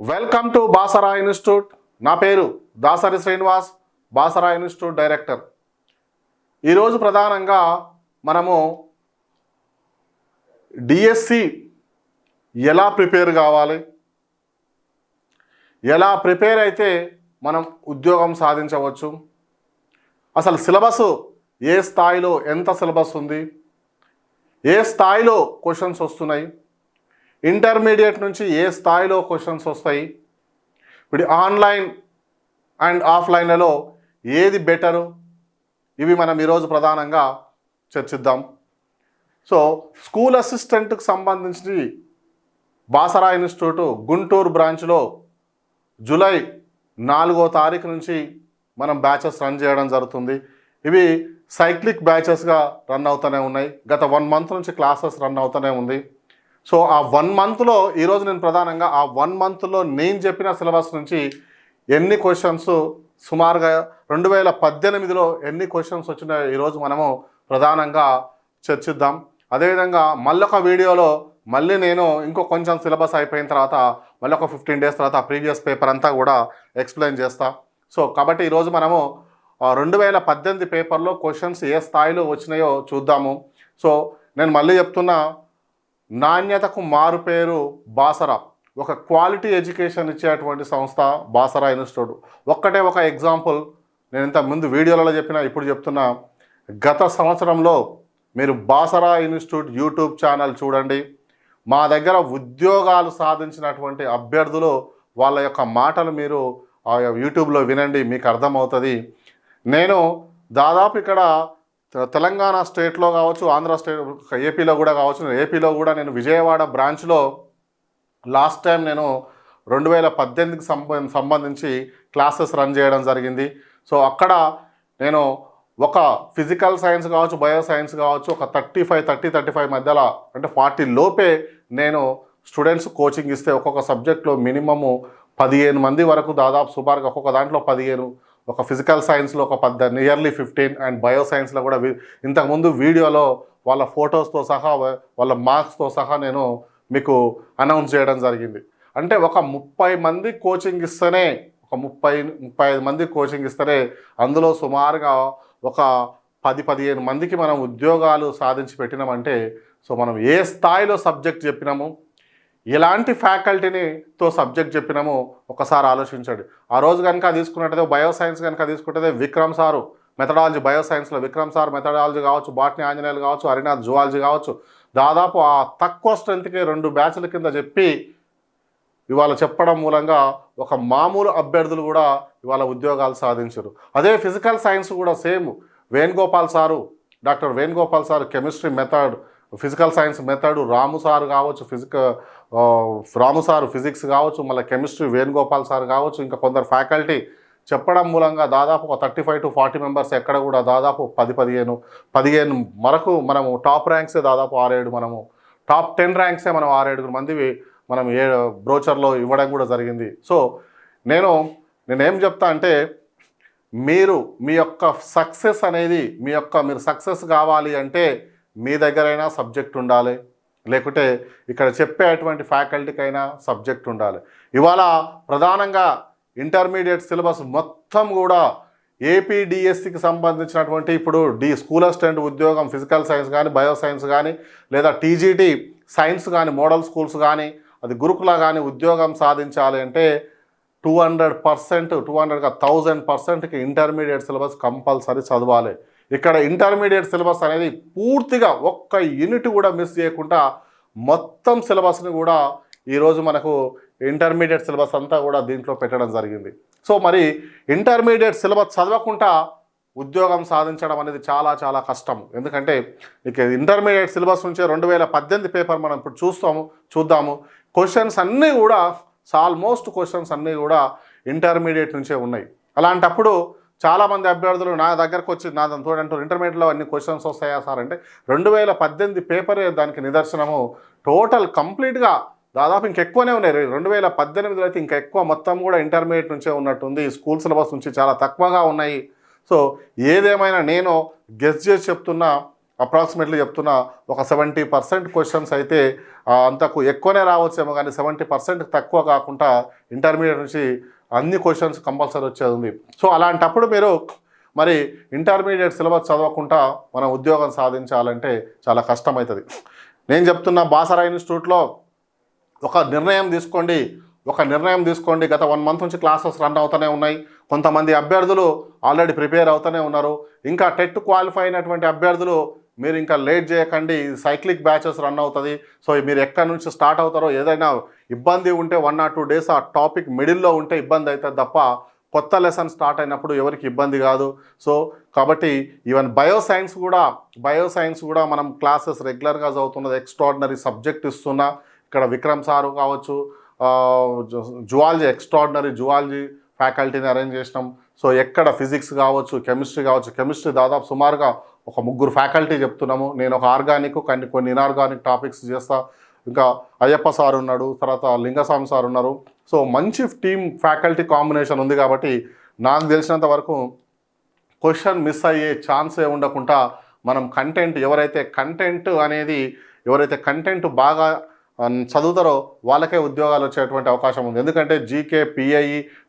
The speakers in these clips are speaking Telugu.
Welcome to Basara institute. నా పేరు దాసరి శ్రీనివాస్, బాసరా ఇన్స్టిట్యూట్ డైరెక్టర్. ఈరోజు ప్రధానంగా మనము డిఎస్సి ఎలా ప్రిపేర్ కావాలి, ఎలా ప్రిపేర్ అయితే మనం ఉద్యోగం సాధించవచ్చు, అసలు సిలబస్ ఏ స్థాయిలో ఎంత సిలబస్ ఉంది, ఏ స్థాయిలో క్వశ్చన్స్ వస్తున్నాయి, ఇంటర్మీడియట్ నుంచి ఏ స్థాయిలో క్వశ్చన్స్ వస్తాయి, ఇప్పుడు ఆన్లైన్ అండ్ ఆఫ్లైన్లలో ఏది బెటరు, ఇవి మనం ఈరోజు ప్రధానంగా చర్చిద్దాం. సో స్కూల్ అసిస్టెంట్కి సంబంధించి బాసరా ఇన్స్టిట్యూట్ గుంటూరు బ్రాంచ్లో జూలై 4వ తారీఖు నుంచి మనం బ్యాచెస్ రన్ చేయడం జరుగుతుంది. ఇవి సైక్లిక్ బ్యాచెస్గా రన్ అవుతూనే ఉన్నాయి. గత 1 మంత్ నుంచి క్లాసెస్ రన్ అవుతూనే ఉంది. సో ఆ 1 మంత్లో ఈరోజు నేను ప్రధానంగా ఆ 1 మంత్లో నేను చెప్పిన సిలబస్ నుంచి ఎన్ని క్వశ్చన్స్, సుమారుగా 2018లో ఎన్ని క్వశ్చన్స్ వచ్చినాయో ఈరోజు మనము ప్రధానంగా చర్చిద్దాం. అదేవిధంగా మళ్ళొక వీడియోలో మళ్ళీ నేను ఇంకో కొంచెం సిలబస్ అయిపోయిన తర్వాత మళ్ళీ ఒక 15 డేస్ తర్వాత ప్రీవియస్ పేపర్ అంతా కూడా ఎక్స్ప్లెయిన్ చేస్తా. సో కాబట్టి ఈరోజు మనము 2018 పేపర్లో క్వశ్చన్స్ ఏ స్థాయిలో వచ్చినాయో చూద్దాము. సో నేను మళ్ళీ చెప్తున్నా, నాణ్యతకు మారు పేరు బాసరా. ఒక క్వాలిటీ ఎడ్యుకేషన్ ఇచ్చేటువంటి సంస్థ బాసరా ఇన్స్టిట్యూట్. ఒక ఎగ్జాంపుల్ నేను ఇంత ముందు వీడియోలలో చెప్పిన, ఇప్పుడు చెప్తున్నా. గత సంవత్సరంలో మీరు బాసరా ఇన్స్టిట్యూట్ యూట్యూబ్ ఛానల్ చూడండి. మా దగ్గర ఉద్యోగాలు సాధించినటువంటి అభ్యర్థులు వాళ్ళ యొక్క మాటలు మీరు యూట్యూబ్లో వినండి, మీకు అర్థమవుతుంది. నేను దాదాపు ఇక్కడ తెలంగాణ స్టేట్లో కావచ్చు, ఆంధ్ర స్టేట్, ఏపీలో కూడా కావచ్చు. ఏపీలో కూడా నేను విజయవాడ బ్రాంచ్లో లాస్ట్ టైం నేను 2018కి సంబంధించి క్లాసెస్ రన్ చేయడం జరిగింది. సో అక్కడ నేను ఒక ఫిజికల్ సైన్స్ కావచ్చు, బయో సైన్స్ కావచ్చు, ఒక 35 మధ్యలో, అంటే 40 లోపే నేను స్టూడెంట్స్ కోచింగ్ ఇస్తే ఒక్కొక్క సబ్జెక్ట్లో మినిమము 15 మంది వరకు, దాదాపు సుమారుగా ఒక్కొక్క దాంట్లో 15, ఒక ఫిజికల్ సైన్స్లో ఒక నియర్లీ 15 అండ్ బయో సైన్స్లో కూడా ఇంతకుముందు వీడియోలో వాళ్ళ ఫొటోస్తో సహా, వాళ్ళ మార్క్స్తో సహా నేను మీకు అనౌన్స్ చేయడం జరిగింది. అంటే ఒక 30 మంది కోచింగ్ ఇస్తేనే, ఒక 35 మంది కోచింగ్ ఇస్తేనే అందులో సుమారుగా ఒక 10-15 మందికి మనం ఉద్యోగాలు సాధించి పెట్టినామంటే, సో మనం ఏ స్థాయిలో సబ్జెక్ట్ చెప్పినాము, ఎలాంటి ఫ్యాకల్టీతో సబ్జెక్ట్ చెప్పినామో ఒకసారి ఆలోచించండి. ఆ రోజు కనుక తీసుకున్నట్టయితే బయో సైన్స్ కనుక తీసుకుంటే విక్రమ్ సారు మెథడాలజీ, బయో సైన్స్లో విక్రమ్ సార్ మెథడాలజీ కావచ్చు, బాటనీ ఆంజనేయులు కావచ్చు, హరినాథ్ జువాలజీ కావచ్చు, దాదాపు ఆ తక్కువ స్ట్రెంత్కి 2 బ్యాచ్ల కింద చెప్పి ఇవాళ చెప్పడం మూలంగా ఒక మామూలు అభ్యర్థులు కూడా ఇవాళ ఉద్యోగాలు సాధించారు. అదే ఫిజికల్ సైన్స్ కూడా same Venugopal sir, doctor Venugopal sir chemistry method, physical science method, Ramu sir కావచ్చు, రాము సార్ ఫిజిక్స్ కావచ్చు, మళ్ళీ కెమిస్ట్రీ వేణుగోపాల్ సార్ కావచ్చు, ఇంకా కొందరు ఫ్యాకల్టీ చెప్పడం మూలంగా దాదాపు ఒక 35-40 మెంబర్స్ ఎక్కడ కూడా దాదాపు 10-15 వరకు మనము టాప్ ర్యాంక్సే దాదాపు 6-7, మనము టాప్ 10 ర్యాంక్సే మనం 6-7 మంది మనం బ్రోచర్లో ఇవ్వడం కూడా జరిగింది. సో నేనేం చెప్తా అంటే, మీరు మీ యొక్క సక్సెస్ అనేది, మీరు సక్సెస్ కావాలి అంటే మీ దగ్గరైనా సబ్జెక్ట్ ఉండాలి, లేకుంటే ఇక్కడ చెప్పేటువంటి ఫ్యాకల్టీకైనా సబ్జెక్ట్ ఉండాలి. ఇవాళ ప్రధానంగా ఇంటర్మీడియట్ సిలబస్ మొత్తం కూడా ఏపీడిఎస్సికి సంబంధించినటువంటి, ఇప్పుడు స్కూల్ అసిస్టెంట్ ఉద్యోగం ఫిజికల్ సైన్స్ కానీ, బయో సైన్స్ కానీ, లేదా టీజీటీ సైన్స్ కానీ, మోడల్ స్కూల్స్ కానీ, అది గురుకుల కానీ ఉద్యోగం సాధించాలి అంటే 200%, 1000%కి ఇంటర్మీడియట్ సిలబస్ కంపల్సరీ చదవాలి. ఇక్కడ ఇంటర్మీడియట్ సిలబస్ అనేది పూర్తిగా ఒక్క యూనిట్ కూడా మిస్ చేయకుండా మొత్తం సిలబస్ని కూడా ఈరోజు మనకు ఇంటర్మీడియట్ సిలబస్ అంతా కూడా దీంట్లో పెట్టడం జరిగింది. సో మరి ఇంటర్మీడియట్ సిలబస్ చదవకుండా ఉద్యోగం సాధించడం అనేది చాలా చాలా కష్టం. ఎందుకంటే ఇక ఇంటర్మీడియట్ సిలబస్ నుంచే 2018 పేపర్ మనం ఇప్పుడు చూద్దాము. క్వశ్చన్స్ అన్నీ కూడా, ఆల్మోస్ట్ క్వశ్చన్స్ అన్నీ కూడా ఇంటర్మీడియట్ నుంచే ఉన్నాయి. అలాంటప్పుడు చాలామంది అభ్యర్థులు నా దగ్గరకు వచ్చి చూడండి ఇంటర్మీడియట్లో అన్ని క్వశ్చన్స్ వస్తాయా సార్ అంటే, 2018 పేపరే దానికి నిదర్శనము. టోటల్ కంప్లీట్గా దాదాపు ఇంకెక్కువనే ఉన్నాయి. 2018లో అయితే ఇంకా ఎక్కువ, మొత్తం కూడా ఇంటర్మీడియట్ నుంచే ఉన్నట్టుంది. స్కూల్ సిలబస్ నుంచి చాలా తక్కువగా ఉన్నాయి. సో ఏదేమైనా నేను గెస్ చేసి చెప్తున్నా, అప్రాక్సిమేట్లీ చెప్తున్నా ఒక 70% క్వశ్చన్స్ అయితే అంతకు ఎక్కువనే రావచ్చేమో, కానీ 70% తక్కువ కాకుండా ఇంటర్మీడియట్ నుంచి అన్ని క్వశ్చన్స్ కంపల్సరీ వచ్చేది ఉంది. సో అలాంటప్పుడు మీరు మరి ఇంటర్మీడియట్ సిలబస్ చదవకుండా మనం ఉద్యోగం సాధించాలంటే చాలా కష్టమవుతుంది. నేను చెప్తున్నా బాసరా ఇన్స్టిట్యూట్లో ఒక నిర్ణయం తీసుకోండి. గత 1 మంత్ నుంచి క్లాసెస్ రన్ అవుతూనే ఉన్నాయి. కొంతమంది అభ్యర్థులు ఆల్రెడీ ప్రిపేర్ అవుతూనే ఉన్నారు. ఇంకా టెట్ క్వాలిఫై అయినటువంటి అభ్యర్థులు మీరు ఇంకా లేట్ చేయకండి, సైక్లిక్ బ్యాచెస్ రన్ అవుతుంది. సో మీరు ఎక్కడి నుంచి స్టార్ట్ అవుతారో, ఏదైనా ఇబ్బంది ఉంటే 1 or 2 days ఆ టాపిక్ మిడిల్లో ఉంటే ఇబ్బంది అవుతుంది తప్ప కొత్త లెసన్ స్టార్ట్ అయినప్పుడు ఎవరికి ఇబ్బంది కాదు. సో కాబట్టి ఈవెన్ బయోసైన్స్ కూడా మనం క్లాసెస్ రెగ్యులర్గా చదువుతున్నది. ఎక్స్ట్రాడినరీ సబ్జెక్ట్ ఇస్తున్నా. ఇక్కడ విక్రమ్ సారు కావచ్చు, జువాలజీ ఎక్స్ట్రాడినరీ జువాలజీ ఫ్యాకల్టీని అరేంజ్ చేసినాం. సో ఎక్కడ ఫిజిక్స్ కావచ్చు, కెమిస్ట్రీ దాదాపు సుమారుగా ఒక 3 ఫ్యాకల్టీ చెప్తున్నాము. నేను ఒక ఆర్గానిక్ కొన్ని ఇనార్గానిక్ టాపిక్స్ చేస్తా. ఇంకా అయ్యప్ప సార్ ఉన్నాడు, తర్వాత లింగస్వామి సార్ ఉన్నారు. సో మంచి టీమ్ ఫ్యాకల్టీ కాంబినేషన్ ఉంది కాబట్టి నాకు తెలిసినంత వరకు క్వశ్చన్ మిస్ అయ్యే ఛాన్సే ఉండకుండా మనం ఎవరైతే కంటెంట్ బాగా చదువుతారో వాళ్ళకే ఉద్యోగాలు వచ్చేటువంటి అవకాశం ఉంది. ఎందుకంటే జీకే,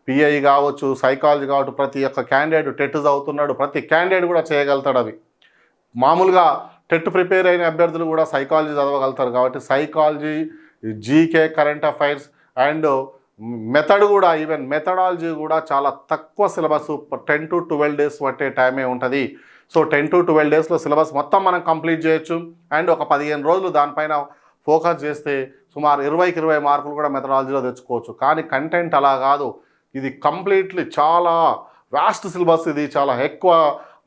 పిఐ కావచ్చు, సైకాలజీ కావచ్చు, ప్రతి ఒక్క క్యాండిడేట్ టెట్ చదువుతున్నాడు. ప్రతి క్యాండిడేట్ కూడా చేయగలుగుతాడు. అవి మామూలుగా టెట్ ప్రిపేర్ అయిన అభ్యర్థులు కూడా సైకాలజీ చదవగలుగుతారు. కాబట్టి psychology, GK, current affairs and methodology కూడా చాలా తక్కువ సిలబస్, 10 to 12 days పట్టే టైమే ఉంటుంది. సో 10 to 12 daysలో సిలబస్ మొత్తం మనం కంప్లీట్ చేయొచ్చు. అండ్ ఒక 15 రోజులు దానిపైన ఫోకస్ చేస్తే సుమారు 20కి 20 మార్కులు కూడా మెథడాలజీలో తెచ్చుకోవచ్చు. కానీ కంటెంట్ అలా కాదు. ఇది కంప్లీట్లీ చాలా వాస్ట్ సిలబస్. ఇది చాలా ఎక్కువ.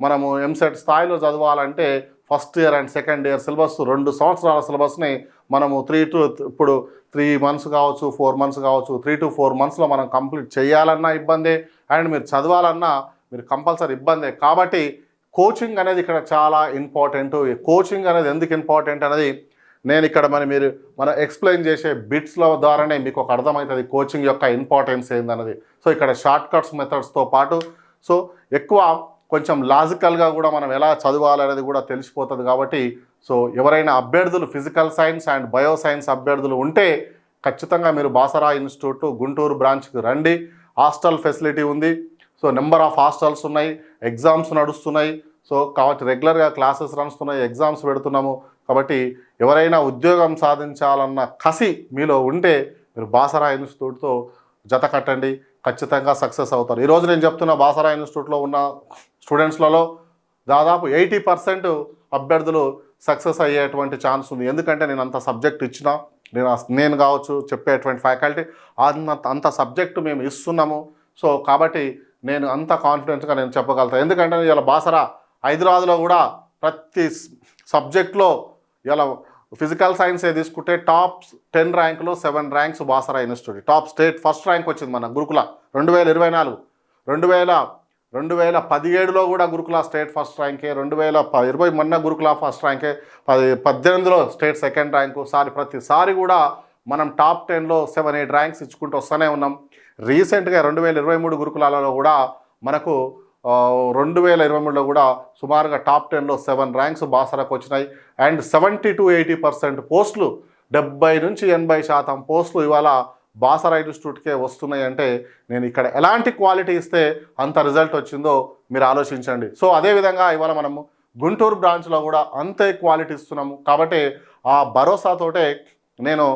మనము ఎంసెట్ స్థాయిలో చదవాలంటే first year and second year syllabus 2 సంవత్సరాల సిలబస్ని మనము 3 months కావచ్చు, 4 months కావచ్చు, 3 to 4 monthsలో మనం కంప్లీట్ చేయాలన్నా ఇబ్బందే, అండ్ మీరు చదవాలన్నా మీరు కంపల్సరీ ఇబ్బందే. కాబట్టి కోచింగ్ అనేది ఇక్కడ చాలా ఇంపార్టెంట్. కోచింగ్ అనేది ఎందుకు ఇంపార్టెంట్ అనేది నేను ఇక్కడ మనం ఎక్స్ప్లెయిన్ చేసే బిట్స్ల ద్వారానే మీకు ఒక అర్థమవుతుంది కోచింగ్ యొక్క ఇంపార్టెన్స్ ఏందన్నది. సో ఇక్కడ షార్ట్ కట్స్ మెథడ్స్తో పాటు సో ఎక్కువ కొంచెం లాజికల్గా కూడా మనం ఎలా చదవాలనేది కూడా తెలిసిపోతుంది. కాబట్టి సో ఎవరైనా అభ్యర్థులు ఫిజికల్ సైన్స్ అండ్ బయోసైన్స్ అభ్యర్థులు ఉంటే ఖచ్చితంగా మీరు బాసరా ఇన్స్టిట్యూట్ గుంటూరు బ్రాంచ్కి రండి. హాస్టల్ ఫెసిలిటీ ఉంది. సో నెంబర్ ఆఫ్ హాస్టల్స్ ఉన్నాయి, ఎగ్జామ్స్ నడుస్తున్నాయి. సో కాబట్టి రెగ్యులర్గా క్లాసెస్ నడుస్తున్నాయి, ఎగ్జామ్స్ పెడుతున్నాము. కాబట్టి ఎవరైనా ఉద్యోగం సాధించాలన్న కసి మీలో ఉంటే మీరు బాసరా ఇన్స్టిట్యూట్తో జత కట్టండి, ఖచ్చితంగా సక్సెస్ అవుతారు. ఈరోజు నేను చెప్తున్న బాసరా ఇన్స్టిట్యూట్లో ఉన్న స్టూడెంట్స్లలో దాదాపు 80% అభ్యర్థులు సక్సెస్ అయ్యేటువంటి ఛాన్స్ ఉంది. ఎందుకంటే నేను అంత సబ్జెక్ట్ ఇచ్చిన, నేను కావచ్చు చెప్పేటువంటి ఫ్యాకల్టీ అంత సబ్జెక్టు మేము ఇస్తున్నాము. సో కాబట్టి నేను అంత కాన్ఫిడెన్స్గా నేను చెప్పగలుగుతాను. ఎందుకంటే ఇలా బాసరా హైదరాబాద్లో కూడా ప్రతి సబ్జెక్ట్లో ఇలా ఫిజికల్ సైన్సే తీసుకుంటే టాప్ 10 ర్యాంకులో 7 ranks Basara institute. Top state first rank వచ్చింది మన గురుకుల 2024. 2017లో కూడా గురుకుల స్టేట్ ఫస్ట్ ర్యాంకే, 2020 మొన్న గురుకుల ఫస్ట్ ర్యాంకే, 18లో స్టేట్ సెకండ్ ర్యాంకు. ప్రతిసారి కూడా మనం టాప్ 10లో 7-8 ర్యాంక్స్ ఇచ్చుకుంటూ వస్తూనే ఉన్నాం. రీసెంట్గా 2023 గురుకులాలలో కూడా మనకు 2023లో కూడా సుమారుగా టాప్ 10లో 7 ర్యాంక్స్ బాసరాకు వచ్చినాయి. అండ్ 70 to 80% పోస్టులు, 70 నుంచి 80% పోస్టులు ఇవాళ బాసరా ఇన్స్టిట్యూట్కే వస్తున్నాయి. అంటే నేను ఇక్కడ ఎలాంటి క్వాలిటీ ఇస్తే అంత రిజల్ట్ వచ్చిందో మీరు ఆలోచించండి. సో అదేవిధంగా ఇవాళ మనము గుంటూరు బ్రాంచ్లో కూడా అంతే క్వాలిటీ ఇస్తున్నాము. కాబట్టి ఆ భరోసాతోటే నేను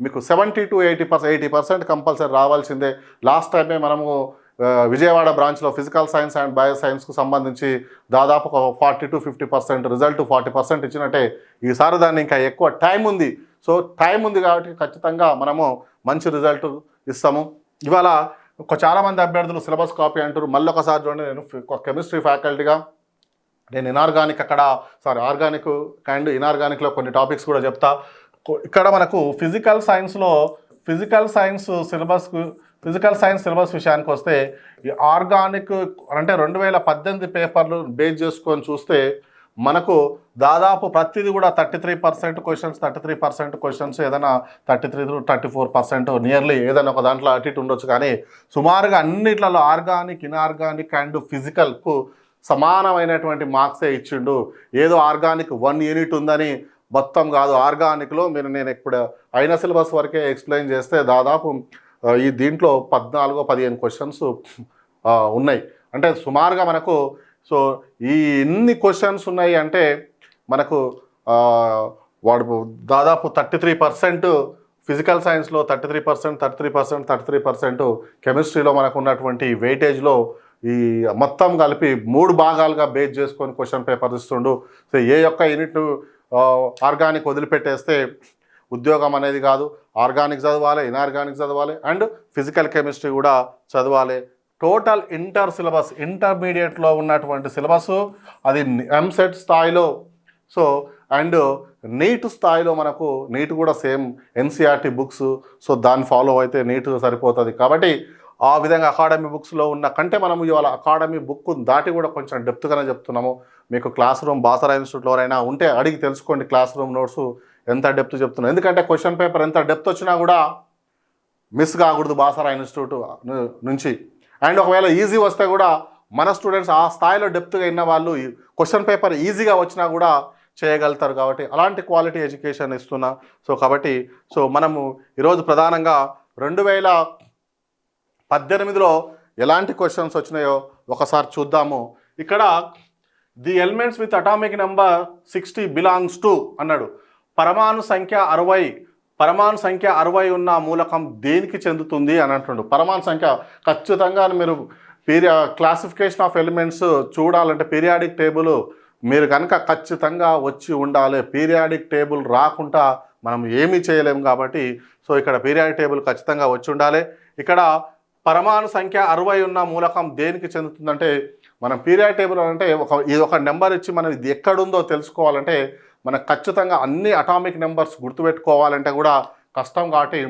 మీకు 70 to 80% కంపల్సరీ రావాల్సిందే. లాస్ట్ టైమే మనము విజయవాడ బ్రాంచ్లో ఫిజికల్ సైన్స్ అండ్ బయో సైన్స్కు సంబంధించి దాదాపు ఒక 40 to 50% రిజల్ట్ 40% ఇచ్చినట్టే ఈసారి దాన్ని ఇంకా ఎక్కువ టైం ఉంది. సో టైం ఉంది కాబట్టి ఖచ్చితంగా మనము మంచి రిజల్ట్ ఇస్తాము. ఇవాళ చాలామంది అభ్యర్థులు సిలబస్ కాపీ అంటారు. మళ్ళీ ఒకసారి చూడండి, నేను కెమిస్ట్రీ ఫ్యాకల్టీగా నేను ఆర్గానిక్ అండ్ ఇనార్గానిక్లో కొన్ని టాపిక్స్ కూడా చెప్తా. ఇక్కడ మనకు ఫిజికల్ సైన్స్ సిలబస్ విషయానికి వస్తే ఈ ఆర్గానిక్ అంటే 2018 పేపర్లు బేస్ చేసుకొని చూస్తే మనకు దాదాపు ప్రతిదీ కూడా 33% క్వశ్చన్స్ ఏదైనా 33 to 34% నియర్లీ ఏదైనా ఒక దాంట్లో అటు ఇటు ఉండొచ్చు. కానీ సుమారుగా అన్నిట్లలో ఆర్గానిక్, ఇనార్గానిక్ అండ్ ఫిజికల్కు సమానమైనటువంటి మార్క్సే ఇచ్చిండు. ఏదో ఆర్గానిక్ 1 యూనిట్ ఉందని మొత్తం కాదు. ఆర్గానిక్లో నేను ఇప్పుడు అయిన సిలబస్ వరకే ఎక్స్ప్లెయిన్ చేస్తే దాదాపు ఈ దీంట్లో 14-15 క్వశ్చన్స్ ఉన్నాయి. అంటే సుమారుగా మనకు సో ఈ ఎన్ని క్వశ్చన్స్ ఉన్నాయి అంటే మనకు వాడు దాదాపు 33% ఫిజికల్ సైన్స్లో, 33%, కెమిస్ట్రీలో మనకు ఉన్నటువంటి వెయిటేజ్లో ఈ మొత్తం కలిపి 3 భాగాలుగా బేస్ చేసుకొని క్వశ్చన్ పేపర్ ఇస్తుండు. సో ఏ యొక్క యూనిట్ ఆర్గానిక్ వదిలిపెట్టేస్తే ఉద్యోగం అనేది కాదు. ఆర్గానిక్ చదవాలి, ఇన్ఆర్గానిక్ చదవాలి, అండ్ ఫిజికల్ కెమిస్ట్రీ కూడా చదవాలి. టోటల్ ఇంటర్ సిలబస్, ఇంటర్మీడియట్లో ఉన్నటువంటి సిలబస్ అది ఎంసెట్ స్థాయిలో, సో అండ్ నీట్ స్థాయిలో మనకు నీట్ కూడా సేమ్ ఎన్సీఆర్టీ బుక్స్, సో దాన్ని ఫాలో అయితే నీట్ సరిపోతుంది. కాబట్టి ఆ విధంగా అకాడమీ బుక్స్లో ఉన్న కంటే మనం ఇవాళ అకాడమీ బుక్ దాటి కూడా కొంచెం డెప్త్గానే చెప్తున్నాము. మీకు క్లాస్ రూమ్ బాసరా ఇన్స్టిట్యూట్లో ఎవరైనా ఉంటే అడిగి తెలుసుకోండి క్లాస్ రూమ్ నోట్స్ ఎంత డెప్త్ చెప్తున్నాం. ఎందుకంటే క్వశ్చన్ పేపర్ ఎంత డెప్త్ వచ్చినా కూడా మిస్ కాకూడదు బాసరా ఇన్స్టిట్యూట్ నుంచి. అండ్ ఒకవేళ ఈజీ వస్తే కూడా మన స్టూడెంట్స్ ఆ స్థాయిలో డెప్త్గా ఉన్న వాళ్ళు క్వశ్చన్ పేపర్ ఈజీగా వచ్చినా కూడా చేయగలుగుతారు. కాబట్టి అలాంటి క్వాలిటీ ఎడ్యుకేషన్ ఇస్తున్నా. సో కాబట్టి మనము ఈరోజు ప్రధానంగా 2018లో ఎలాంటి క్వశ్చన్స్ వచ్చినాయో ఒకసారి చూద్దాము. ఇక్కడ the elements with atomic number 60 belongs to అన్నాడు. పరమాణు సంఖ్య 60 ఉన్న మూలకం దేనికి చెందుతుంది అని అంటుండు. పరమాణు సంఖ్య ఖచ్చితంగా మీరు క్లాసిఫికేషన్ ఆఫ్ ఎలిమెంట్స్ చూడాలంటే పీరియాడిక్ టేబుల్ మీరు కనుక ఖచ్చితంగా వచ్చి ఉండాలి. పీరియాడిక్ టేబుల్ రాకుండా మనం ఏమీ చేయలేము. కాబట్టి సో ఇక్కడ పీరియాడిక్ టేబుల్ ఖచ్చితంగా వచ్చి ఉండాలి. ఇక్కడ పరమాణు సంఖ్య 60 ఉన్న మూలకం దేనికి చెందుతుందంటే మనం పీరియాడిక్ టేబుల్ అంటే ఇది ఒక నెంబర్ ఇచ్చి మనం ఇది ఎక్కడుందో తెలుసుకోవాలంటే మనకు ఖచ్చితంగా అన్ని అటామిక్ నెంబర్స్ గుర్తుపెట్టుకోవాలంటే కూడా కష్టం. కాబట్టి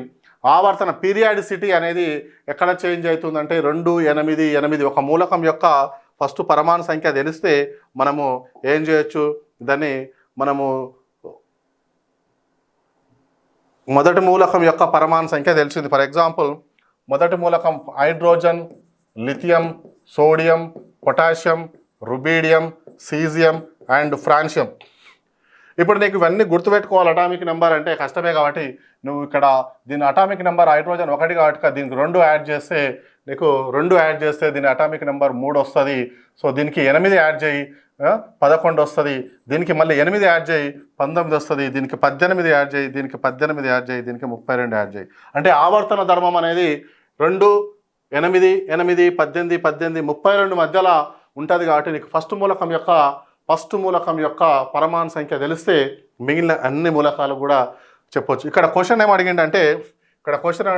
ఆవర్తన పీరియాడిసిటీ అనేది ఎక్కడ చేంజ్ అవుతుందంటే 2, 8, 8 ఒక మూలకం యొక్క ఫస్ట్ పరమాణు సంఖ్య తెలిస్తే మనము ఏం చేయొచ్చు, దాన్ని మనము మొదటి మూలకం యొక్క పరమాణు సంఖ్య తెలిసింది. ఫర్ ఎగ్జాంపుల్ మొదటి మూలకం hydrogen, lithium, sodium, potassium, rubidium, caesium and francium. ఇప్పుడు నీకు ఇవన్నీ గుర్తుపెట్టుకోవాలి. అటామిక్ నెంబర్ అంటే కష్టమే. కాబట్టి నువ్వు ఇక్కడ దీని అటామిక్ నెంబర్ హైడ్రోజన్ 1 కాబట్టి దీనికి 2 యాడ్ చేస్తే నీకు 2 యాడ్ చేస్తే దీని అటామిక్ నెంబర్ 3 వస్తుంది. సో దీనికి 8 యాడ్ చేయి 11 వస్తుంది. దీనికి మళ్ళీ 8 యాడ్ చేయి 19 వస్తుంది. దీనికి 18 యాడ్ చేయి, దీనికి 18 యాడ్ చేయి, దీనికి 32 యాడ్ చేయి. అంటే ఆవర్తన ధర్మం అనేది 2, 8, 8, 18, 18, 32 మధ్యలో ఉంటుంది. కాబట్టి నీకు ఫస్ట్ మూలకం యొక్క పరమాణు సంఖ్య తెలిస్తే మిగిలిన అన్ని మూలకాలు కూడా చెప్పొచ్చు. ఇక్కడ క్వశ్చన్ ఏమడిగిందంటే 60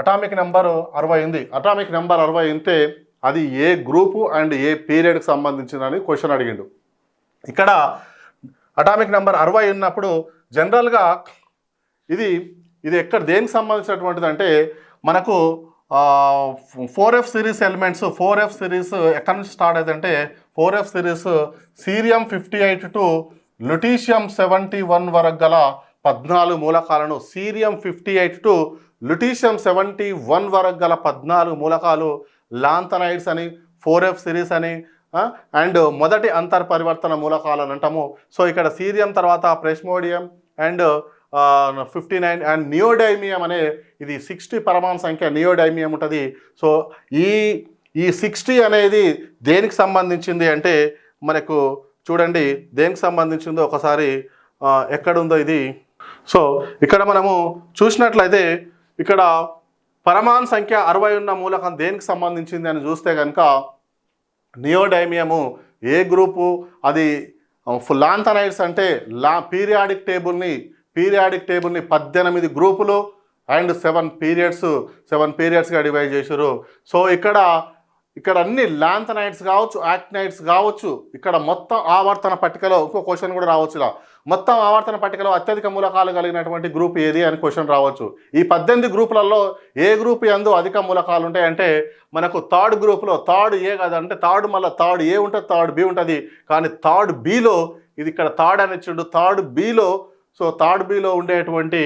అటామిక్ నెంబర్ 60 ఉంది. అటామిక్ నెంబర్ 60 ఉంటే అది ఏ గ్రూపు అండ్ ఏ పీరియడ్కి సంబంధించిందని క్వశ్చన్ అడిగిండు. ఇక్కడ అటామిక్ నెంబర్ 60 ఉన్నప్పుడు జనరల్గా ఇది ఎక్కడ దేనికి సంబంధించినటువంటిది అంటే మనకు 4F series elements 4F series ఎక్కడి నుంచి స్టార్ట్ అవుతుందంటే 4F series cerium 58 to lutetium 71 వరకు గల 14 మూలకాలను, సీరియం 58 టు లుటీషియం 71 వరకు గల 14 మూలకాలు లాంథనైడ్స్ అని 4F సిరీస్ అని అండ్ మొదటి అంతర్పరివర్తన మూలకాలు అని అంటాము. సో ఇక్కడ సీరియం తర్వాత ప్రెస్మోడియం అండ్ 59 అండ్ నియోడైమియం అనే ఇది 60 పరమాణు సంఖ్య నియోడైమియం ఉంటుంది. సో ఈ 60 అనేది దేనికి సంబంధించింది అంటే మనకు చూడండి దేనికి సంబంధించిందో ఒకసారి ఎక్కడుందో ఇది. సో ఇక్కడ మనము చూసినట్లయితే ఇక్కడ పరమాణు సంఖ్య 60 ఉన్న మూలకం దేనికి సంబంధించింది అని చూస్తే కనుక నియోడైమియము ఏ గ్రూపు, అది లాంథనైడ్స్ అంటే పీరియాడిక్ టేబుల్ని 18 గ్రూపులు అండ్ 7 పీరియడ్స్గా డివైడ్ చేశారు. సో ఇక్కడ అన్ని లాంథనైడ్స్ కావచ్చు, యాక్టినైడ్స్ కావచ్చు. ఇక్కడ మొత్తం ఆవర్తన పట్టికలో ఇంకో క్వశ్చన్ కూడా రావచ్చు. ఇలా మొత్తం ఆవర్తన పట్టికలో అత్యధిక మూలకాలు కలిగినటువంటి గ్రూప్ ఏది అని క్వశ్చన్ రావచ్చు. ఈ 18 గ్రూపులలో ఏ గ్రూప్ యందు అధిక మూలకాలు ఉంటాయి అంటే మనకు థర్డ్ గ్రూప్లో థర్డ్ ఏ కాదంటే థర్డ్ మళ్ళీ థర్డ్ ఏ ఉంటుంది, థర్డ్ బి ఉంటుంది. కానీ థర్డ్ బిలో ఇది ఇక్కడ థర్డ్ అని ఇచ్చిండు. థర్డ్ బిలో ఉండేటువంటి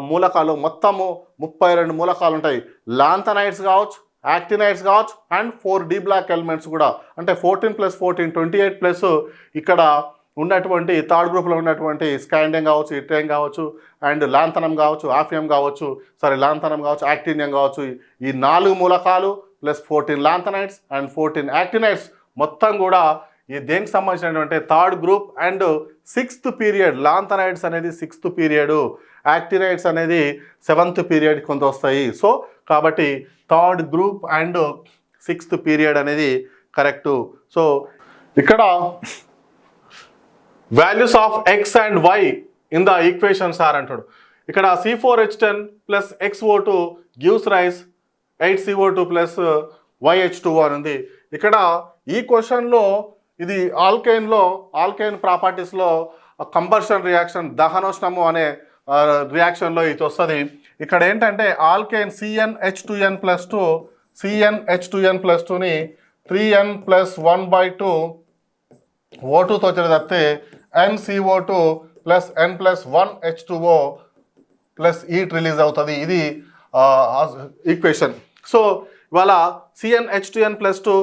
మూలకాలు మొత్తము 32 మూలకాలు ఉంటాయి. లాంథనైడ్స్ కావచ్చు, యాక్టినైడ్స్ కావచ్చు అండ్ 4 డి బ్లాక్ ఎలిమెంట్స్ కూడా, అంటే 14 + 14 28 ప్లస్ ఇక్కడ ఉన్నటువంటి థర్డ్ గ్రూప్లో ఉన్నటువంటి స్కాండియం కావచ్చు, ఇట్రియం కావచ్చు అండ్ లాంథనం కావచ్చు, ఆఫియం కావచ్చు, లాంథనం కావచ్చు, యాక్టినియం కావచ్చు, ఈ 4 మూలకాలు ప్లస్ 14 లాంథనైడ్స్ అండ్ 14 యాక్టినైడ్స్ మొత్తం కూడా ఈ దేనికి సంబంధించినటువంటి third group and 6th period. Lanthanides అనేది 6th పీరియడ్, యాక్టినైడ్స్ అనేది 7th పీరియడ్ కొంత వస్తాయి. సో కాబట్టి third group and 6th period అనేది కరెక్టు. సో ఇక్కడ values of x and y in the equations are అంటాడు. ఇక్కడ C4H10 plus XO2 gives rise 8CO2 plus YH2O అని ఉంది. ఇక్కడ ఈ క్వశ్చన్లో ఇది ఆల్కైన్ ప్రాపర్టీస్లో కంబర్షన్ రియాక్షన్, దహనోష్ణము అనే రియాక్షన్లో ఇది వస్తుంది. ఇక్కడ ఏంటంటే ఆల్కైన్ CnH2n+2 CnH2n+2ని 3n + 1/2 O2తో తప్పితే NCO2 plus n + 1 H2O plus eat release అవుతుంది. ఇది ఈక్వేషన్. సో ఇవాళ CnH2n+2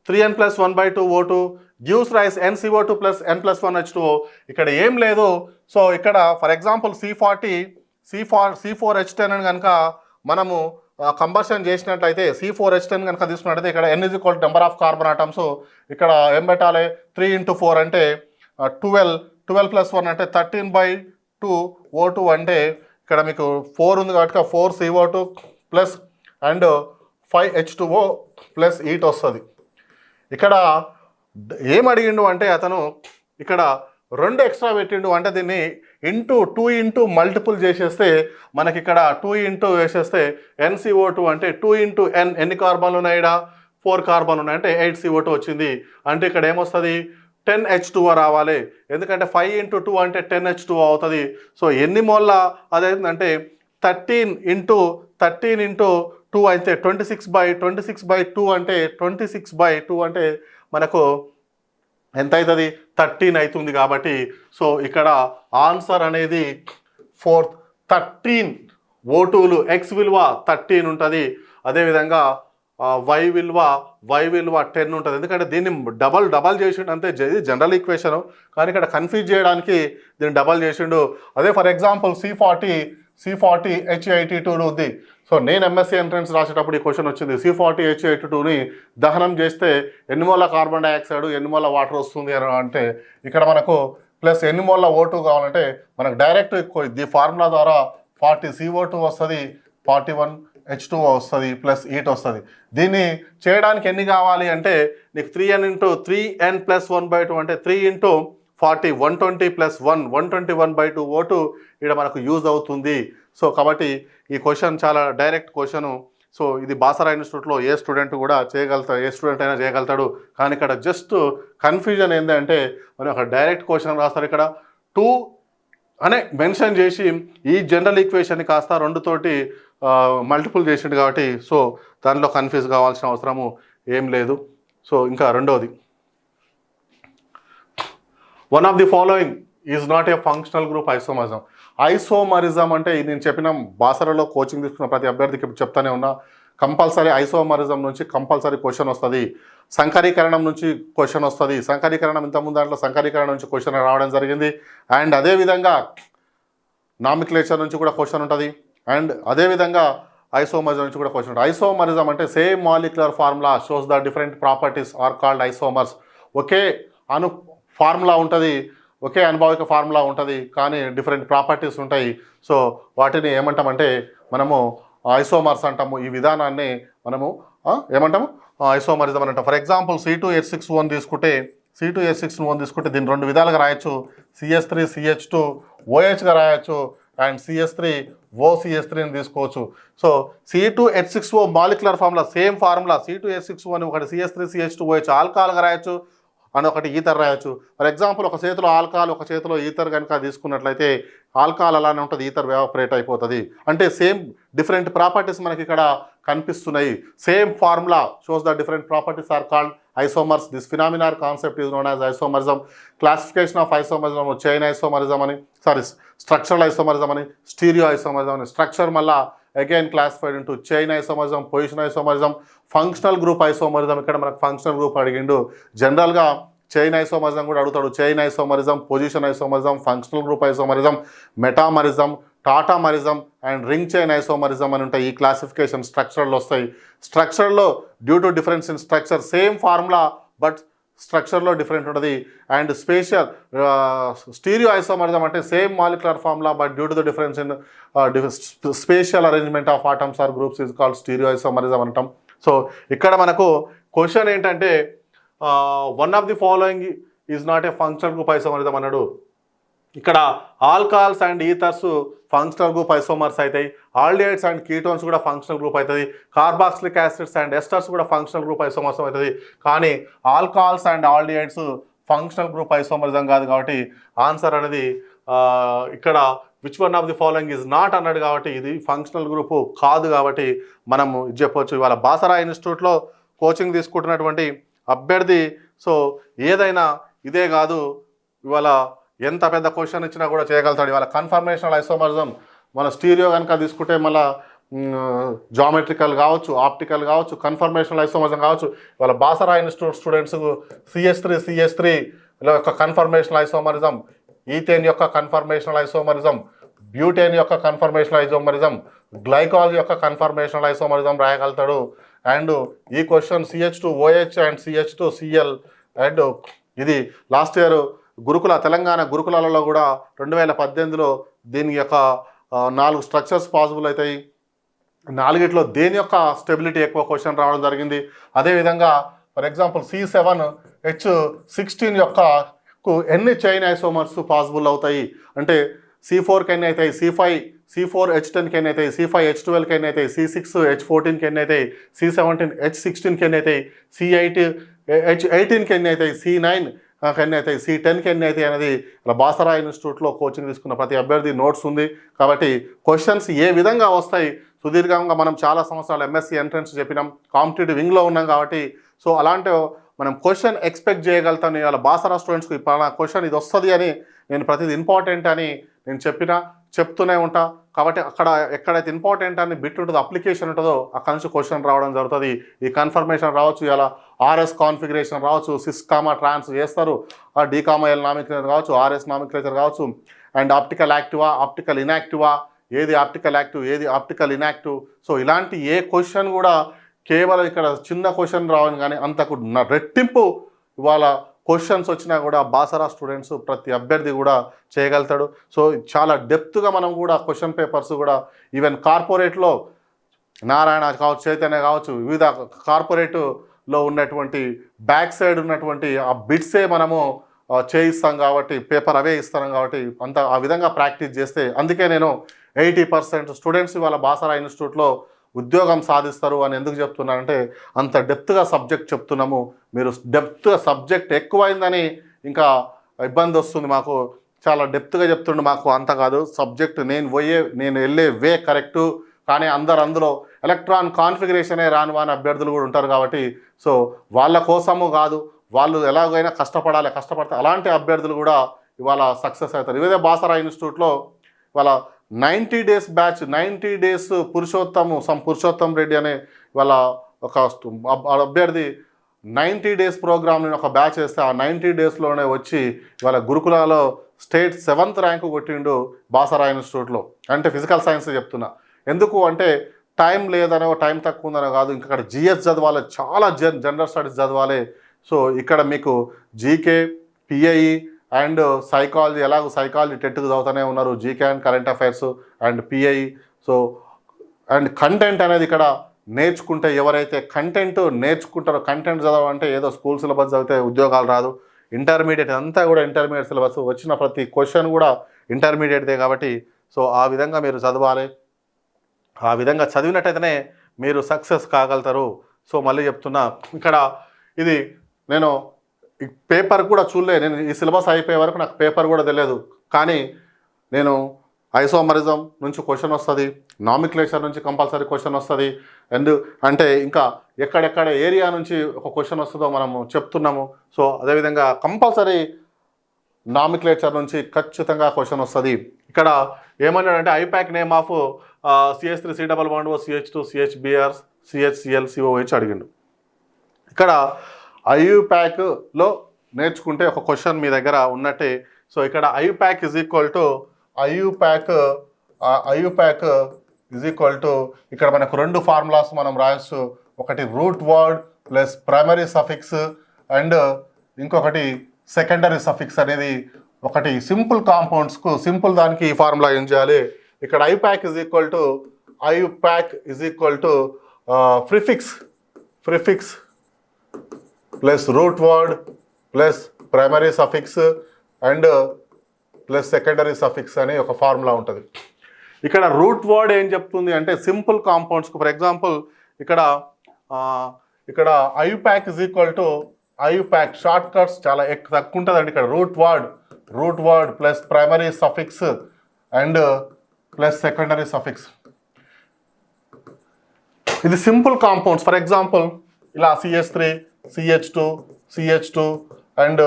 3n + 1/2 O2 gives rise NCO2 plus n + 1 H2O. ఇక్కడ ఏం లేదు. సో ఇక్కడ ఫర్ ఎగ్జాంపుల్ C4H10 అని కనుక మనము కంబర్షన్ చేసినట్లయితే C4H10 కనుక తీసుకున్నట్లయితే ఇక్కడ n = number of carbon atoms. ఇక్కడ ఏం పెట్టాలి? 3 × 4 అంటే 12 + 1 అంటే 13/2 O2 అంటే ఇక్కడ మీకు 4 ఉంది కాబట్టి 4 CO2 plus and 5 H2O plus eat వస్తుంది. ఇక్కడ ఏం అడిగిండు అంటే అతను ఇక్కడ 2 ఎక్స్ట్రా పెట్టిండు, అంటే దీన్ని 2 మల్టిపుల్ చేసేస్తే మనకి ఇక్కడ 2 వేసేస్తే NCO2 అంటే 2 × n ఎన్ని కార్బన్లు ఉన్నాయి? 4 కార్బన్లు ఉన్నాయి అంటే 8 CO2 వచ్చింది. అంటే ఇక్కడ ఏమొస్తుంది? 10 H2O రావాలి, ఎందుకంటే 5 × 2 అంటే 10 H2O అవుతుంది. సో ఎన్ని మోల్ల అదేంటంటే 13 × 2 అయితే 26/2 అంటే 26/2 అంటే మనకు ఎంత అవుతుంది? 13 అవుతుంది. కాబట్టి సో ఇక్కడ ఆన్సర్ అనేది 13 O2లు, ఎక్స్ విలువ 13 ఉంటుంది. అదేవిధంగా వై విలువ 10 ఉంటుంది. ఎందుకంటే దీన్ని డబల్ చేసిండు అంతే. ఇది జనరల్ ఈక్వేషన్, కానీ ఇక్కడ కన్ఫ్యూజ్ చేయడానికి దీన్ని డబల్ చేసిండు. అదే ఫర్ ఎగ్జాంపుల్ C40H82 ఉంది. సో నేను MSc ఎంట్రన్స్ రాసేటప్పుడు ఈ క్వశ్చన్ వచ్చింది. C40H82ని దహనం చేస్తే ఎన్ని మోల కార్బన్ డైఆక్సైడ్, ఎన్ని మోల వాటర్ వస్తుంది అని అంటే ఇక్కడ మనకు ప్లస్ ఎన్ని మోల O2 కావాలంటే మనకు డైరెక్ట్ ఈ ఫార్ములా ద్వారా 40 CO2 వస్తుంది, 41 H2O వస్తుంది ప్లస్ ఈట్ వస్తుంది. దీన్ని చేయడానికి ఎన్ని కావాలి అంటే నీకు 3n + 1/2 అంటే 3 × 40 120 + 1 121/2 O2 ఇక్కడ మనకు యూజ్ అవుతుంది. సో కాబట్టి ఈ క్వశ్చన్ చాలా డైరెక్ట్ క్వశ్చను. సో ఇది బాసరా ఇన్స్టిట్యూట్లో ఏ స్టూడెంట్ కూడా చేయగలుగుతాడు, ఏ స్టూడెంట్ అయినా చేయగలుగుతాడు. కానీ ఇక్కడ జస్ట్ కన్ఫ్యూజన్ ఏంటంటే మరి ఒక డైరెక్ట్ క్వశ్చన్ రాస్తారు. ఇక్కడ 2 అనే మెన్షన్ చేసి ఈ జనరల్ ఈక్వేషన్ని కాస్త 2తోటి మల్టిపుల్ చేసిండు కాబట్టి సో దానిలో కన్ఫ్యూజ్ కావాల్సిన అవసరము ఏం లేదు. సో ఇంకా రెండోది, one of the following is not a functional group isomerism. Isomerism అంటే నేను చెప్పిన బాసరలో కోచింగ్ తీసుకున్న ప్రతి అభ్యర్థికి చెప్తానే ఉన్నా, కంపల్సరీ ఐసోమరిజం నుంచి కంపల్సరీ క్వశ్చన్ వస్తుంది. సంకరీకరణం నుంచి క్వశ్చన్ వస్తుంది. సంకరీకరణం ఇంతకుముందు దాంట్లో సంకరీకరణం నుంచి క్వశ్చన్ రావడం జరిగింది. అండ్ అదేవిధంగా నామిక్లేచర్ నుంచి కూడా క్వశ్చన్ ఉంటుంది. అండ్ అదేవిధంగా ఐసోమరిజం నుంచి కూడా క్వశ్చన్ ఉంటుంది. ఐసోమరిజం అంటే same molecular formula shows the different properties are called isomers. ఒకే ఫార్ములా ఉంటుంది, ఒకే అనుభవిక ఫార్ములా ఉంటుంది, కానీ డిఫరెంట్ ప్రాపర్టీస్ ఉంటాయి. సో వాటిని ఏమంటామంటే మనము ఐసోమర్స్ అంటాము. ఈ విధానాన్ని మనము ఏమంటాము? ఐసోమరిజం అని అంటాం. ఫర్ ఎగ్జాంపుల్ C2H6O తీసుకుంటే దీన్ని 2 విధాలుగా రాయొచ్చు. CH3CH2OHగా రాయొచ్చు అండ్ CH3OCH3 తీసుకోవచ్చు. So C2H6O molecular formula same formula. C2H6O అని ఒకటి CH3CH2OH ఆల్కహాల్గా రాయొచ్చు అని ఒకటి ఈథర్ రాయొచ్చు. ఫర్ ఎగ్జాంపుల్ ఒక చేతిలో ఆల్కహాల్, ఒక చేతిలో ఈథర్ కనుక తీసుకున్నట్లయితే ఆల్కహాల్ అలానే ఉంటుంది, ఈథర్ ఎవాపరేట్ అయిపోతుంది. అంటే సేమ్ డిఫరెంట్ ప్రాపర్టీస్ మనకి ఇక్కడ కనిపిస్తున్నాయి. Same formula shows the different properties are called isomers. This phenomenon concept is known as isomerism. Classification of isomerism chain isomerism అని, స్ట్రక్చరల్ ఐసోమరిజం అని, స్టీరియో ఐసోమరిజం అని. స్ట్రక్చర్ మళ్ళా again classified into chain isomerism, position isomerism, functional group isomerism. ఇక్కడ మనకు ఫంక్షనల్ గ్రూప్ అడిగిండు. జనరల్గా చైన్ ఐసోమరిజం కూడా అడుగుతాడు. Chain isomerism, position isomerism, functional group isomerism, metamerism, tautomerism and ring chain isomerism అని ఉంటాయి. ఈ క్లాసిఫికేషన్ స్ట్రక్చర్లో వస్తాయి. స్ట్రక్చర్లో due to difference in structure same formula but స్ట్రక్చర్లో డిఫరెంట్ ఉంటుంది. అండ్ స్టీరియో ఐసోమరిజం అంటే same molecular formula but due to the difference in spatial arrangement of atoms or groups is called stereo isomerism అంటాం. సో ఇక్కడ మనకు క్వశ్చన్ ఏంటంటే one of the following is not a functional group isomerism అన్నాడు. ఇక్కడ alcohols and ఈథర్స్ functional group isomers అవుతాయి. ఆల్డిహైడ్స్ అండ్ కీటోన్స్ కూడా ఫంక్షనల్ గ్రూప్ అవుతుంది. కార్బాక్సిలిక్ యాసిడ్స్ అండ్ ఎస్టర్స్ కూడా ఫంక్షనల్ గ్రూప్ ఐసోమర్స్ అవుతుంది. కానీ alcohols and aldehydes functional group isomerism కాదు. కాబట్టి ఆన్సర్ అనేది ఇక్కడ which one of the following is not అన్నాడు. కాబట్టి ఇది ఫంక్షనల్ గ్రూపు కాదు. కాబట్టి మనము ఇది చెప్పవచ్చు. ఇవాళ బాసరా ఇన్స్టిట్యూట్లో కోచింగ్ తీసుకుంటున్నటువంటి అభ్యర్థి సో ఏదైనా ఇదే కాదు, ఇవాళ ఎంత పెద్ద క్వశ్చన్ ఇచ్చినా కూడా చేయగలుగుతాడు. ఇవాళ కన్ఫర్మేషనల్ ఐసోమరిజం మన స్టీరియో కనుక తీసుకుంటే మళ్ళీ జామెట్రికల్ కావచ్చు, ఆప్టికల్ కావచ్చు, కన్ఫర్మేషనల్ ఐసోమరిజం కావచ్చు. ఇవాళ బాసరా ఇన్స్టిట్యూట్ స్టూడెంట్స్ CH3 యొక్క కన్ఫర్మేషనల్ ఐసోమరిజం, ఈథేన్ యొక్క కన్ఫర్మేషనల్ ఐసోమరిజం, బ్యూటేన్ యొక్క కన్ఫర్మేషనల్ ఐసోమరిజం, గ్లైకాల్ యొక్క కన్ఫర్మేషనల్ ఐసోమరిజం రాయగలుగుతాడు. అండ్ ఈ question CH2OH and CH2Cl and ఇది లాస్ట్ ఇయర్ తెలంగాణ గురుకులాలలో కూడా 2018లో దీని యొక్క 4 స్ట్రక్చర్స్ పాసిబుల్ అవుతాయి. 4ట్లో దేని యొక్క స్టెబిలిటీ ఎక్కువ క్వశ్చన్ రావడం జరిగింది. అదేవిధంగా ఫర్ ఎగ్జాంపుల్ C7H16 యొక్క ఎన్ని చైన్ ఐసోమర్స్ పాసిబుల్ అవుతాయి అంటే C4కి ఎన్ని అవుతాయి, C4H10కి ఎన్ని అవుతాయి, C5H12కి ఎన్ని అవుతాయి, C6H14కి ఎన్ని అవుతాయి, C17H16కి ఎన్ని అవుతాయి, C8H18కి ఎన్ని అవుతాయి, C9 ఎన్ని అవుతాయి, C10కి ఎన్ని అవుతాయి అనేది బాసరా ఇన్స్టిట్యూట్లో కోచింగ్ తీసుకున్న ప్రతి అభ్యర్థి నోట్స్ ఉంది. కాబట్టి క్వశ్చన్స్ ఏ విధంగా వస్తాయి సుదీర్ఘంగా మనం చాలా సంవత్సరాలు MSc ఎంట్రన్స్ చెప్పినాం, కాంపిటేటివ్ వింగ్లో ఉన్నాం. కాబట్టి సో అలాంటి మనం క్వశ్చన్ ఎక్స్పెక్ట్ చేయగలుగుతాను. ఇవాళ బాసరా స్టూడెంట్స్కి ఇప్పుడు క్వశ్చన్ ఇది వస్తుంది అని నేను ప్రతిది ఇంపార్టెంట్ అని నేను చెప్తూనే ఉంటా. కాబట్టి అక్కడ ఎక్కడైతే ఇంపార్టెంట్ అని బిట్ ఉంటుందో, అప్లికేషన్ ఉంటుందో అక్కడ నుంచి క్వశ్చన్ రావడం జరుగుతుంది. ఈ కన్ఫర్మేషన్ రావచ్చు, ఇలా RS కాన్ఫిగరేషన్ రావచ్చు, సిస్ కామా ట్రాన్స్ చేస్తారు, DL నామిక్లేచర్ కావచ్చు, RS నామిక్లేచర్ కావచ్చు, అండ్ ఆప్టికల్ యాక్టివా, ఆప్టికల్ ఇన్యాక్టివా, ఏది ఆప్టికల్ యాక్టివ్ ఏది ఆప్టికల్ ఇన్యాక్టివ్. సో ఇలాంటి ఏ క్వశ్చన్ కూడా కేవలం ఇక్కడ చిన్న క్వశ్చన్ రావని కానీ అంతకు రెట్టింపు ఇవాళ క్వశ్చన్స్ వచ్చినా కూడా బాసరా స్టూడెంట్స్ ప్రతి అభ్యర్థి కూడా చేయగలుగుతాడు. సో చాలా డెప్త్గా మనం కూడా క్వశ్చన్ పేపర్స్ కూడా ఈవెన్ కార్పొరేట్లో నారాయణ కావచ్చు, చైతన్య కావచ్చు, వివిధ కార్పొరేట్లో ఉన్నటువంటి బ్యాక్ సైడ్ ఉన్నటువంటి ఆ బిట్సే మనము చేయిస్తాం కాబట్టి పేపర్ అవే ఇస్తాం కాబట్టి అంత ఆ విధంగా ప్రాక్టీస్ చేస్తే అందుకే నేను 80% స్టూడెంట్స్ ఇవాళ బాసరా ఇన్స్టిట్యూట్లో ఉద్యోగం సాధిస్తారు అని ఎందుకు చెప్తున్నానంటే అంత డెప్త్గా సబ్జెక్ట్ చెప్తున్నాము. మీరు డెప్త్గా సబ్జెక్ట్ ఎక్కువైందని ఇంకా ఇబ్బంది వస్తుంది. మాకు చాలా డెప్త్గా చెప్తుండే, మాకు అంత కాదు సబ్జెక్ట్ నేను వెళ్ళే వే కరెక్టు. కానీ అందులో ఎలక్ట్రాన్ కాన్ఫిగరేషనే రాని అభ్యర్థులు కూడా ఉంటారు. కాబట్టి సో వాళ్ళ కోసము కాదు, వాళ్ళు ఎలాగైనా కష్టపడితే అలాంటి అభ్యర్థులు కూడా ఇవాళ సక్సెస్ అవుతారు. ఇదే బాసరా ఇన్స్టిట్యూట్లో ఇవాళ 90 days batch, 90 days Purushottam Reddy అనే వాళ్ళ ఒక అభ్యర్థి 90 days ప్రోగ్రామ్ని ఒక బ్యాచ్ వేస్తే ఆ 90 daysలోనే వచ్చి ఇవాళ గురుకులాలో స్టేట్ 7th ర్యాంకు కొట్టిండు బాసరా ఇన్స్టిట్యూట్లో. అంటే ఫిజికల్ సైన్స్ చెప్తున్నా. ఎందుకు అంటే టైం లేదనో టైం తక్కువ ఉందనో కాదు, ఇక్కడ GS చదవాలి, చాలా జనరల్ స్టడీస్ చదవాలి. సో ఇక్కడ మీకు GK, PIE అండ్ సైకాలజీ, ఎలాగో సైకాలజీ టెట్కి చదువుతూనే ఉన్నారు, GK and current affairs and PIE. So and content అనేది ఇక్కడ నేర్చుకుంటే ఎవరైతే కంటెంట్ నేర్చుకుంటారో, కంటెంట్ చదవాలంటే ఏదో స్కూల్ సిలబస్ చదివితే ఉద్యోగాలు రాదు. ఇంటర్మీడియట్ అంతా కూడా ఇంటర్మీడియట్ సిలబస్, వచ్చిన ప్రతి క్వశ్చన్ కూడా ఇంటర్మీడియట్దే. కాబట్టి సో ఆ విధంగా మీరు చదవాలి. ఆ విధంగా చదివినట్టయితేనే మీరు సక్సెస్ కాగలుగుతారు. సో మళ్ళీ చెప్తున్నా, ఇక్కడ ఇది నేను పేపర్ కూడా చూడలే, నేను ఈ సిలబస్ అయిపోయే వరకు నాకు పేపర్ కూడా తెలియదు. కానీ నేను ఐసోమరిజం నుంచి క్వశ్చన్ వస్తుంది, నామిక్లేచర్ నుంచి కంపల్సరీ క్వశ్చన్ వస్తుంది, అంటే ఇంకా ఎక్కడెక్కడ ఏరియా నుంచి ఒక క్వశ్చన్ వస్తుందో మనము చెప్తున్నాము. సో అదేవిధంగా కంపల్సరీ నామిక్లేచర్ నుంచి ఖచ్చితంగా క్వశ్చన్ వస్తుంది. ఇక్కడ ఏమన్నాడంటే IUPAC name of CH3 C double bond O CH2 CHBr CHCl COH అడిగిండు. ఇక్కడ IUPACలో నేర్చుకుంటే ఒక క్వశ్చన్ మీ దగ్గర ఉన్నట్టే. సో ఇక్కడ IUPAC is equal to IUPAC is equal to ఇక్కడ మనకు రెండు ఫార్ములాస్ మనం రాయొచ్చు. ఒకటి root word plus primary suffix and ఇంకొకటి సెకండరీ సఫిక్స్ అనేది. ఒకటి సింపుల్ కాంపౌండ్స్కు సింపుల్ దానికి ఈ ఫార్ములా ఏం చేయాలి, ఇక్కడ IUPAC is equal to prefix plus root word plus primary suffix and plus secondary suffix అని ఒక ఫార్ములా ఉంటుంది. ఇక్కడ రూట్ వర్డ్ ఏం చెప్తుంది అంటే సింపుల్ కాంపౌండ్స్కు ఫర్ ఎగ్జాంపుల్ ఇక్కడ IUPAC is equal to IUPAC short cuts చాలా తక్కువ ఉంటుందండి. ఇక్కడ root word plus primary suffix and plus secondary suffix. ఇది సింపుల్ కాంపౌండ్స్. ఫర్ ఎగ్జాంపుల్ ఇలా CH3 CH2 and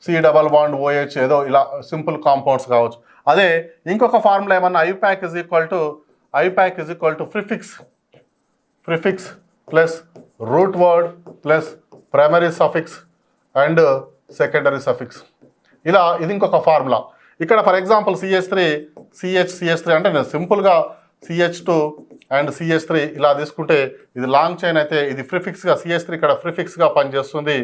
C double bond OH ఏదో ఇలా సింపుల్ కాంపౌండ్స్ కావచ్చు. అదే ఇంకొక ఫార్ములా ఏమన్నా IUPAC is equal to prefix plus root word plus primary suffix and secondary suffix. ఇలా ఇది ఇంకొక ఫార్ములా. ఇక్కడ ఫర్ ఎగ్జాంపుల్ CH3 అంటే నేను సింపుల్గా CH2 అండ్ CH3 ఇలా తీసుకుంటే ఇది లాంగ్ చైన్ అయితే ఇది ప్రిఫిక్స్గా CH3 ఇక్కడ ప్రిఫిక్స్గా పనిచేస్తుంది.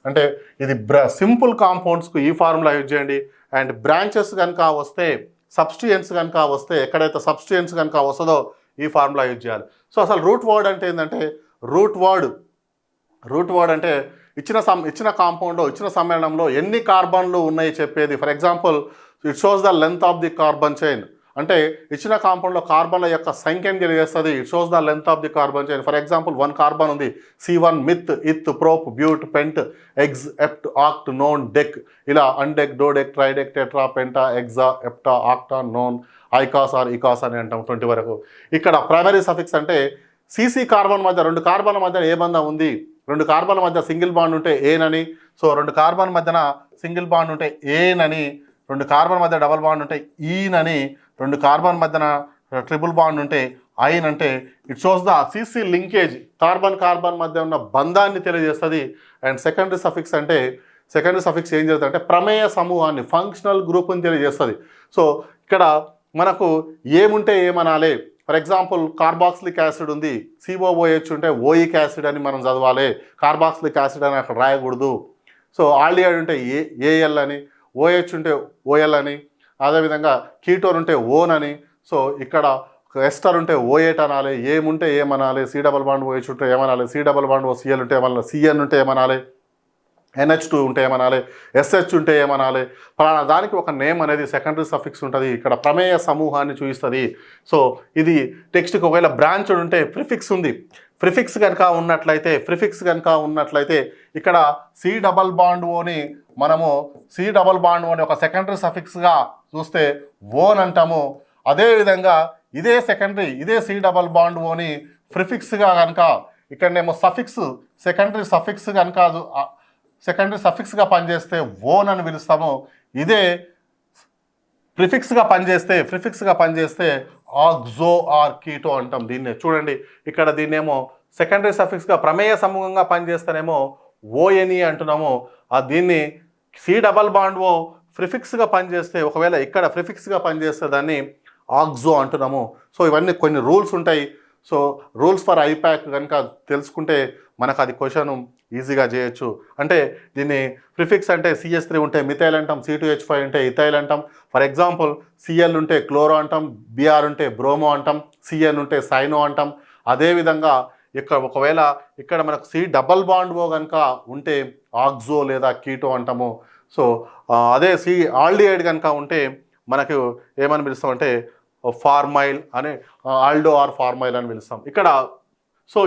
అంటే ఇది సింపుల్ కాంపౌండ్స్కు ఈ ఫార్ములా యూజ్ చేయండి. అండ్ బ్రాంచెస్ కనుక వస్తే సబ్స్టియన్స్ కనుక వస్తే ఎక్కడైతే సబ్స్టియన్స్ కనుక వస్తుందో ఈ ఫార్ములా యూజ్ చేయాలి. సో అసలు రూట్ వర్డ్ అంటే ఏంటంటే రూట్ వర్డ్ అంటే ఇచ్చిన కాంపౌండ్లో ఇచ్చిన సమ్మేళనంలో ఎన్ని కార్బన్లు ఉన్నాయి చెప్పేది. For example it shows the length of the carbon chain అంటే ఇచ్చిన కాంపౌండ్లో కార్బన్ల యొక్క సంఖ్యను తెలియజేస్తుంది. It shows the length of the carbon chain. For example 1 carbon ఉంది C1 meth eth prop but pent hex hept oct non dec ఇలా undec dodec tridec tetra penta hexa hepta octa non icos or icos అని అంటాం 20 వరకు. ఇక్కడ ప్రైమరీ సఫిక్స్ అంటే CC కార్బన్ మధ్య 2 కార్బన్ల మధ్య ఏ బంధం ఉంది, 2 కార్బన్ల మధ్య సింగిల్ బాండ్ ఉంటే ఏనని. సో 2 కార్బన్ మధ్యన సింగిల్ బాండ్ ఉంటే ఏనని, 2 కార్బన్ మధ్య డబల్ బాండ్ ఉంటే ఈనని, 2 కార్బన్ మధ్యన ట్రిపుల్ బాండ్ ఉంటే ఐన్ అంటే it shows the CC linkage carbon మధ్య ఉన్న బంధాన్ని తెలియజేస్తుంది. అండ్ సెకండరీ సఫిక్స్ ఏం చేస్తుంది అంటే ప్రమేయ సమూహాన్ని ఫంక్షనల్ గ్రూప్ని తెలియజేస్తుంది. సో ఇక్కడ మనకు ఏముంటే ఏమనాలి. ఫర్ ఎగ్జాంపుల్ కార్బాక్సిలిక్ యాసిడ్ ఉంది, COOH ఉంటే ఓయిక్ యాసిడ్ అని మనం చదవాలి. కార్బాక్సిలిక్ యాసిడ్ అని అక్కడ రాయకూడదు. సో ఆల్డిహైడ్ ఉంటే AL అని, OH ఉంటే OL అని, అదేవిధంగా కీటోన్ ఉంటే ఓన్ అని. సో ఇక్కడ ఎస్టర్ ఉంటే O8 అనాలి, ఏముంటే ఏమనాలి, C డబల్ బాండ్ OH ఉంటే ఏమనాలి, C డబల్ బాండ్ CL ఉంటే ఏమనాలి, CN ఉంటే ఏమనాలి, NH2 ఉంటే ఏమనాలి, SH ఉంటే ఏమనాలి. ఫలానా దానికి ఒక నేమ్ అనేది సెకండరీ సఫిక్స్ ఉంటుంది. ఇక్కడ ప్రమేయ సమూహాన్ని చూపిస్తుంది. సో ఇది టెక్స్ట్కి ఒకవేళ బ్రాంచ్ ఉంటే ప్రిఫిక్స్ ఉంది. ప్రిఫిక్స్ కనుక ఉన్నట్లయితే ఇక్కడ C డబల్ బాండ్ ఓని మనము C డబల్ బాండ్ ఓని ఒక సెకండరీ సఫిక్స్గా చూస్తే ఓన్ అంటాము. అదేవిధంగా ఇదే C డబల్ బాండ్ ఓని ప్రిఫిక్స్గా కనుక ఇక్కడనేమో సెకండరీ సఫిక్స్గా పనిచేస్తే ఓన్ అని పిలుస్తాము. ఇదే ప్రిఫిక్స్గా పనిచేస్తే ఆక్జో ఆర్ కీటో అంటాం. దీన్నే చూడండి ఇక్కడ దీన్నేమో సెకండరీ సఫిక్స్గా ప్రమేయ సమూహంగా పనిచేస్తేనేమో ONE అంటున్నాము. దీన్ని C డబల్ బాండ్ ఓ ప్రిఫిక్స్గా పనిచేస్తే ఒకవేళ ఇక్కడ ప్రిఫిక్స్గా పనిచేస్తే దాన్ని ఆక్జో అంటున్నాము. సో ఇవన్నీ కొన్ని రూల్స్ ఉంటాయి. సో రూల్స్ ఫర్ IUPAC కనుక తెలుసుకుంటే మనకు అది క్వశ్చన్ ఈజీగా చేయొచ్చు. అంటే దీన్ని ప్రిఫిక్స్ అంటే CH3 ఉంటే మిథైల్ అంటాం, C2H5 ఉంటే ఇథైల్ అంటాం. ఫర్ ఎగ్జాంపుల్ Cl ఉంటే క్లోరో అంటాం, Br ఉంటే బ్రోమో అంటాం, Cn ఉంటే సైనో అంటాం. అదేవిధంగా ఒకవేళ ఇక్కడ మనకు C డబల్ బాండ్ ఓ కనుక ఉంటే ఆక్జో లేదా కీటో అంటాము. సో అదే C ఆల్డిహైడ్ కనుక ఉంటే మనకు ఏమని పిలుస్తామంటే ఫార్మైల్ అనే ఆల్డో ఆర్ ఫార్మైల్ అని పిలుస్తాం.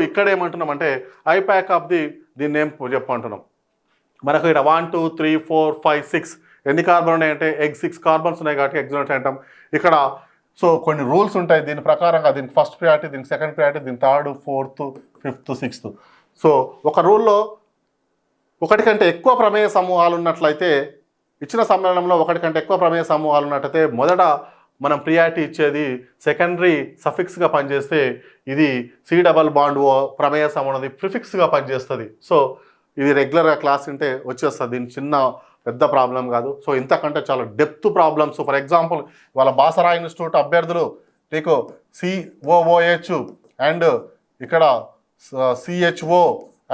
ఇక్కడ ఏమంటున్నామంటే IUPAC ఆఫ్ దీన్ని ఏం చెప్పమంటున్నాం. మనకు ఇక్కడ 1 2 3 4 5 6 ఎన్ని కార్బన్ ఉన్నాయంటే 6 కార్బన్స్ ఉన్నాయి కాబట్టి ఎగ్జాంట్ అంటాం. ఇక్కడ సో కొన్ని రూల్స్ ఉంటాయి. దీని ప్రకారంగా దీనికి ఫస్ట్ ప్రియారిటీ, దీనికి సెకండ్ ప్రియారిటీ, దీని third, fourth, fifth, sixth. So ఒక రూల్లో ఒకటి కంటే ఎక్కువ ప్రమేయ సమూహాలు ఉన్నట్లయితే, ఇచ్చిన సమ్మేళనంలో ఒకటి కంటే ఎక్కువ ప్రమేయ సమూహాలు ఉన్నట్లయితే మొదట మనం ప్రియారిటీ ఇచ్చేది సెకండరీ సఫిక్స్గా పనిచేస్తే ఇది సి డబల్ బాండ్ ఓ ప్రమేయ సంబంధం ప్రిఫిక్స్గా పనిచేస్తుంది. సో ఇది రెగ్యులర్గా క్లాస్ ఉంటే వచ్చేస్తుంది, దీని చిన్న పెద్ద ప్రాబ్లం కాదు. సో ఇంతకంటే చాలా డెప్త్ ప్రాబ్లమ్స్. ఫర్ ఎగ్జాంపుల్ వాళ్ళ బాసరా ఇన్స్టిట్యూట్ అభ్యర్థులు నీకు సిఓఓహెచ్ అండ్ ఇక్కడ సిహెచ్ఓ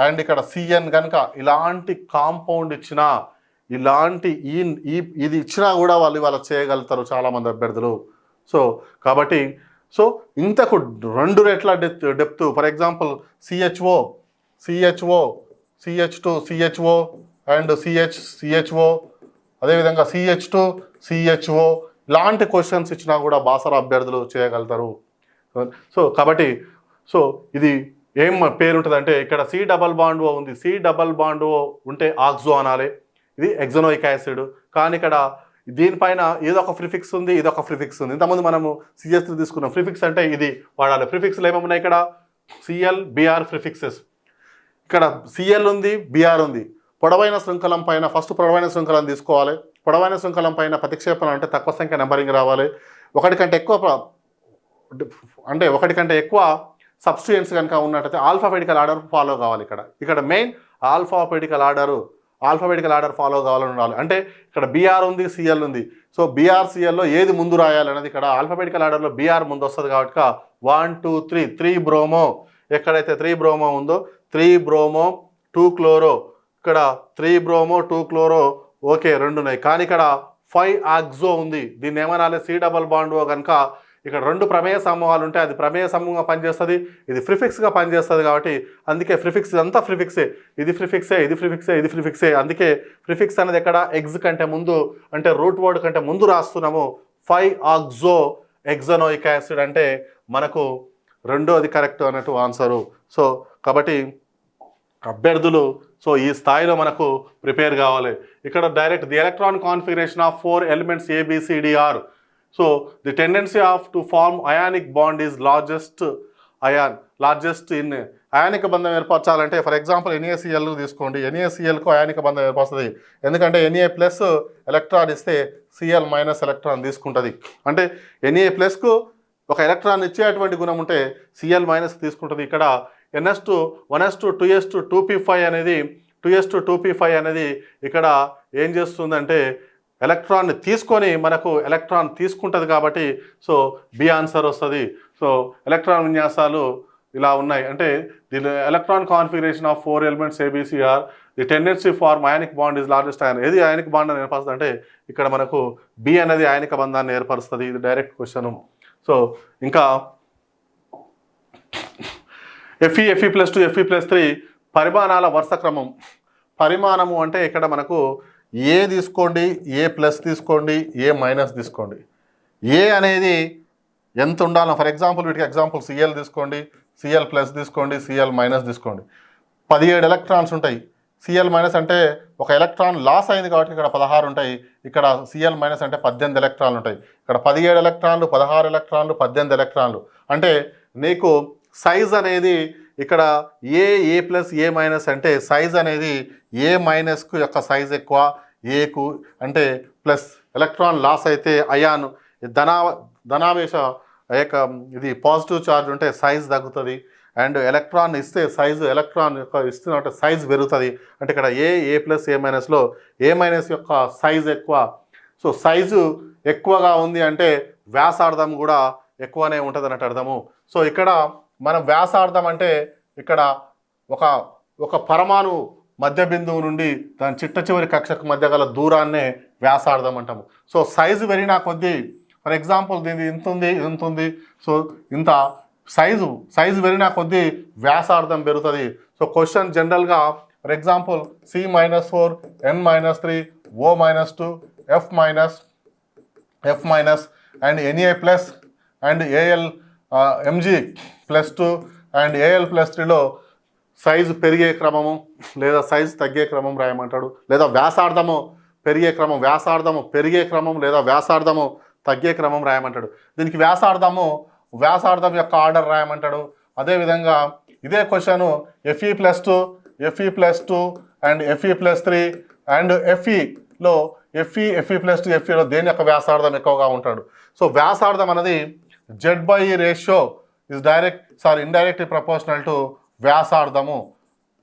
అండ్ ఇక్కడ సిఎన్ కనుక ఇలాంటి కాంపౌండ్ ఇచ్చినా, ఇలాంటి ఇది ఇచ్చినా కూడా వాళ్ళు చేయగలుగుతారు చాలామంది అభ్యర్థులు. సో కాబట్టి సో ఇంతకు 2 రెట్ల depth. For example CHO CH2 CHO and CHO, అదేవిధంగా CH2 CHO ఇలాంటి క్వశ్చన్స్ ఇచ్చినా కూడా బాసరా అభ్యర్థులు చేయగలుగుతారు. సో కాబట్టి సో ఇది ఏం పేరు ఉంటుందంటే ఇక్కడ సి డబల్ బాండ్ ఓ ఉంది, సి డబల్ బాండ్ ఓ ఉంటే ఆక్సో అనాలి, ఇది ఎగ్జనోయిక్ యాసిడ్. కానీ ఇక్కడ దీనిపైన ఏదో ఒక ప్రిఫిక్స్ ఉంది, ఇది ఒక ప్రిఫిక్స్ ఉంది. ఇంతకుముందు మనము CH3 తీసుకున్నాం, ప్రిఫిక్స్ అంటే ఇది వాడాలి. ప్రిఫిక్స్లు ఏమేమున్నాయి ఇక్కడ CL BR ప్రిఫిక్సెస్. ఇక్కడ CL ఉంది, BR ఉంది. పొడవైన శృంఖలం పైన ఫస్ట్ పొడవైన శృంఖలం తీసుకోవాలి. పొడవైన శృంఖలం పైన ప్రతిక్షేపణ అంటే తక్కువ సంఖ్య నెంబరింగ్ రావాలి. ఒకటి కంటే ఎక్కువ సబ్స్టిట్యూయెంట్స్ కనుక ఉన్నట్టయితే ఆల్ఫాబెటికల్ ఆర్డర్ ఫాలో కావాలి. ఇక్కడ మెయిన్ ఆల్ఫాబెటికల్ ఆర్డర్ ఫాలో కావాలని ఉండాలి. అంటే ఇక్కడ BR ఉంది, CL ఉంది. సో BR CLలో ఏది ముందు రాయాలి అనేది ఇక్కడ ఆల్ఫాబెటికల్ ఆర్డర్లో BR ముందు వస్తుంది కాబట్టి 1 2 3 3 బ్రోమో, ఎక్కడైతే 3 బ్రోమో ఉందో 3 బ్రోమో 2 క్లోరో, ఇక్కడ 3 బ్రోమో 2 క్లోరో ఓకే 2 ఉన్నాయి. కానీ ఇక్కడ 5 ఆక్సో ఉంది. దీన్ని ఏమనాలి సి డబల్ బాండ్ ఓ కనుక ఇక్కడ 2 ప్రమేయ సమూహాలు ఉంటాయి, అది ప్రమేయ సమూహంగా పనిచేస్తుంది, ఇది ప్రిఫిక్స్గా పనిచేస్తుంది. కాబట్టి అందుకే ప్రిఫిక్స్ ఇదంతా ప్రిఫిక్సే, ఇది ప్రిఫిక్సే, ఇది ప్రిఫిక్సే, ఇది ప్రిఫిక్సే. అందుకే ప్రిఫిక్స్ అనేది ఎక్కడ ఎగ్స్ కంటే ముందు అంటే రూట్ వర్డ్ కంటే ముందు రాస్తున్నాము. 5 ఆక్సో ఎగ్జనోయిక్ యాసిడ్ అంటే మనకు రెండోది కరెక్ట్ అన్నట్టు ఆన్సరు. సో కాబట్టి అభ్యర్థులు సో ఈ స్థాయిలో మనకు ప్రిపేర్ కావాలి. ఇక్కడ direct the electron configuration of 4 elements ABCDR. So the tendency of to form ionic bond is largest in అయానిక బంధం ఏర్పరచాలంటే ఫర్ ఎగ్జాంపుల్ NaCl తీసుకోండి. NaClకు అయానిక బంధం ఏర్పడుతుంది. ఎందుకంటే Na ప్లస్ ఎలక్ట్రాన్ ఇస్తే Cl మైనస్ ఎలక్ట్రాన్ తీసుకుంటుంది. అంటే Na+కు ఒక ఎలక్ట్రాన్ ఇచ్చేటువంటి గుణం ఉంటే Cl మైనస్ తీసుకుంటుంది. ఇక్కడ NS2 1s2 2s2 2p5 అనేది ఇక్కడ ఏం చేస్తుందంటే ఎలక్ట్రాన్ని తీసుకొని మనకు ఎలక్ట్రాన్ తీసుకుంటుంది కాబట్టి సో బి ఆన్సర్ వస్తుంది. సో ఎలక్ట్రాన్ విన్యాసాలు ఇలా ఉన్నాయి. అంటే the electron configuration of 4 elements ABCR, the tendency form ionic bond is largest ion. ఏది అయానిక్ బాండ్ ఏర్పరుస్తుంది అంటే ఇక్కడ మనకు బి అనేది అయానిక బంధాన్ని ఏర్పరుస్తుంది. ఇది డైరెక్ట్ క్వశ్చన్. సో ఇంకా Fe+2 Fe+3 పరిమాణాల వరుస క్రమం. పరిమాణము అంటే ఇక్కడ మనకు ఏ తీసుకోండి, A+ తీసుకోండి, A- తీసుకోండి. ఏ అనేది ఎంత ఉండాలి. ఫర్ ఎగ్జాంపుల్ వీటికి ఎగ్జాంపుల్ Cl తీసుకోండి, Cl+ తీసుకోండి, Cl- తీసుకోండి. 17 ఎలక్ట్రాన్స్ ఉంటాయి. Cl- అంటే ఒక ఎలక్ట్రాన్ లాస్ అయింది కాబట్టి ఇక్కడ 16 ఉంటాయి. ఇక్కడ Cl- అంటే 18 ఎలక్ట్రాన్లు ఉంటాయి. ఇక్కడ 17 ఎలక్ట్రాన్లు, 16 ఎలక్ట్రాన్లు, 18 ఎలక్ట్రాన్లు. అంటే నీకు సైజ్ అనేది ఇక్కడ A+A- అంటే సైజ్ అనేది A- యొక్క సైజ్ ఎక్కువ, ఏకు అంటే ప్లస్ ఎలక్ట్రాన్ లాస్ అయితే అయాన్ ధనావేశ ఇది పాజిటివ్ ఛార్జ్ ఉంటే సైజ్ తగ్గుతుంది. అండ్ ఎలక్ట్రాన్ ఇస్తే సైజు ఎలక్ట్రాన్ యొక్క ఇస్తున్నట్టు సైజ్ పెరుగుతుంది. అంటే ఇక్కడ A+A-లో A- యొక్క సైజ్ ఎక్కువ. సో సైజు ఎక్కువగా ఉంది అంటే వ్యాసార్థం కూడా ఎక్కువనే ఉంటుంది అన్నట్టు అర్థము. సో ఇక్కడ మనం వ్యాసార్థం అంటే ఇక్కడ ఒక పరమాణు మధ్య బిందువు నుండి దాని చిట్ట చివరి కక్షకు మధ్య గల దూరాన్నే వ్యాసార్థం అంటాము. సో సైజు పెరిగినా కొద్దీ ఫర్ ఎగ్జాంపుల్ దీనికి ఇంత ఉంది. సో ఇంత సైజు పెరిగినా కొద్దీ వ్యాసార్థం పెరుగుతుంది. సో క్వశ్చన్ జనరల్గా for example C-4 N-3 O-2 F- and Na+ and Al Mg+2 and Al+3లో సైజు పెరిగే క్రమము లేదా సైజు తగ్గే క్రమం రాయమంటాడు. లేదా వ్యాసార్థము పెరిగే క్రమం లేదా వ్యాసార్థము తగ్గే క్రమం రాయమంటాడు. దీనికి వ్యాసార్థం యొక్క ఆర్డర్ రాయమంటాడు. అదేవిధంగా ఇదే question Fe+2 and Fe+3 and Feలో ఎఫ్ఈ+2 దేని యొక్క వ్యాసార్థం ఎక్కువగా ఉంటాడు. సో వ్యాసార్థం అనేది Z/E ratio is indirectly proportional to వ్యాసార్థము.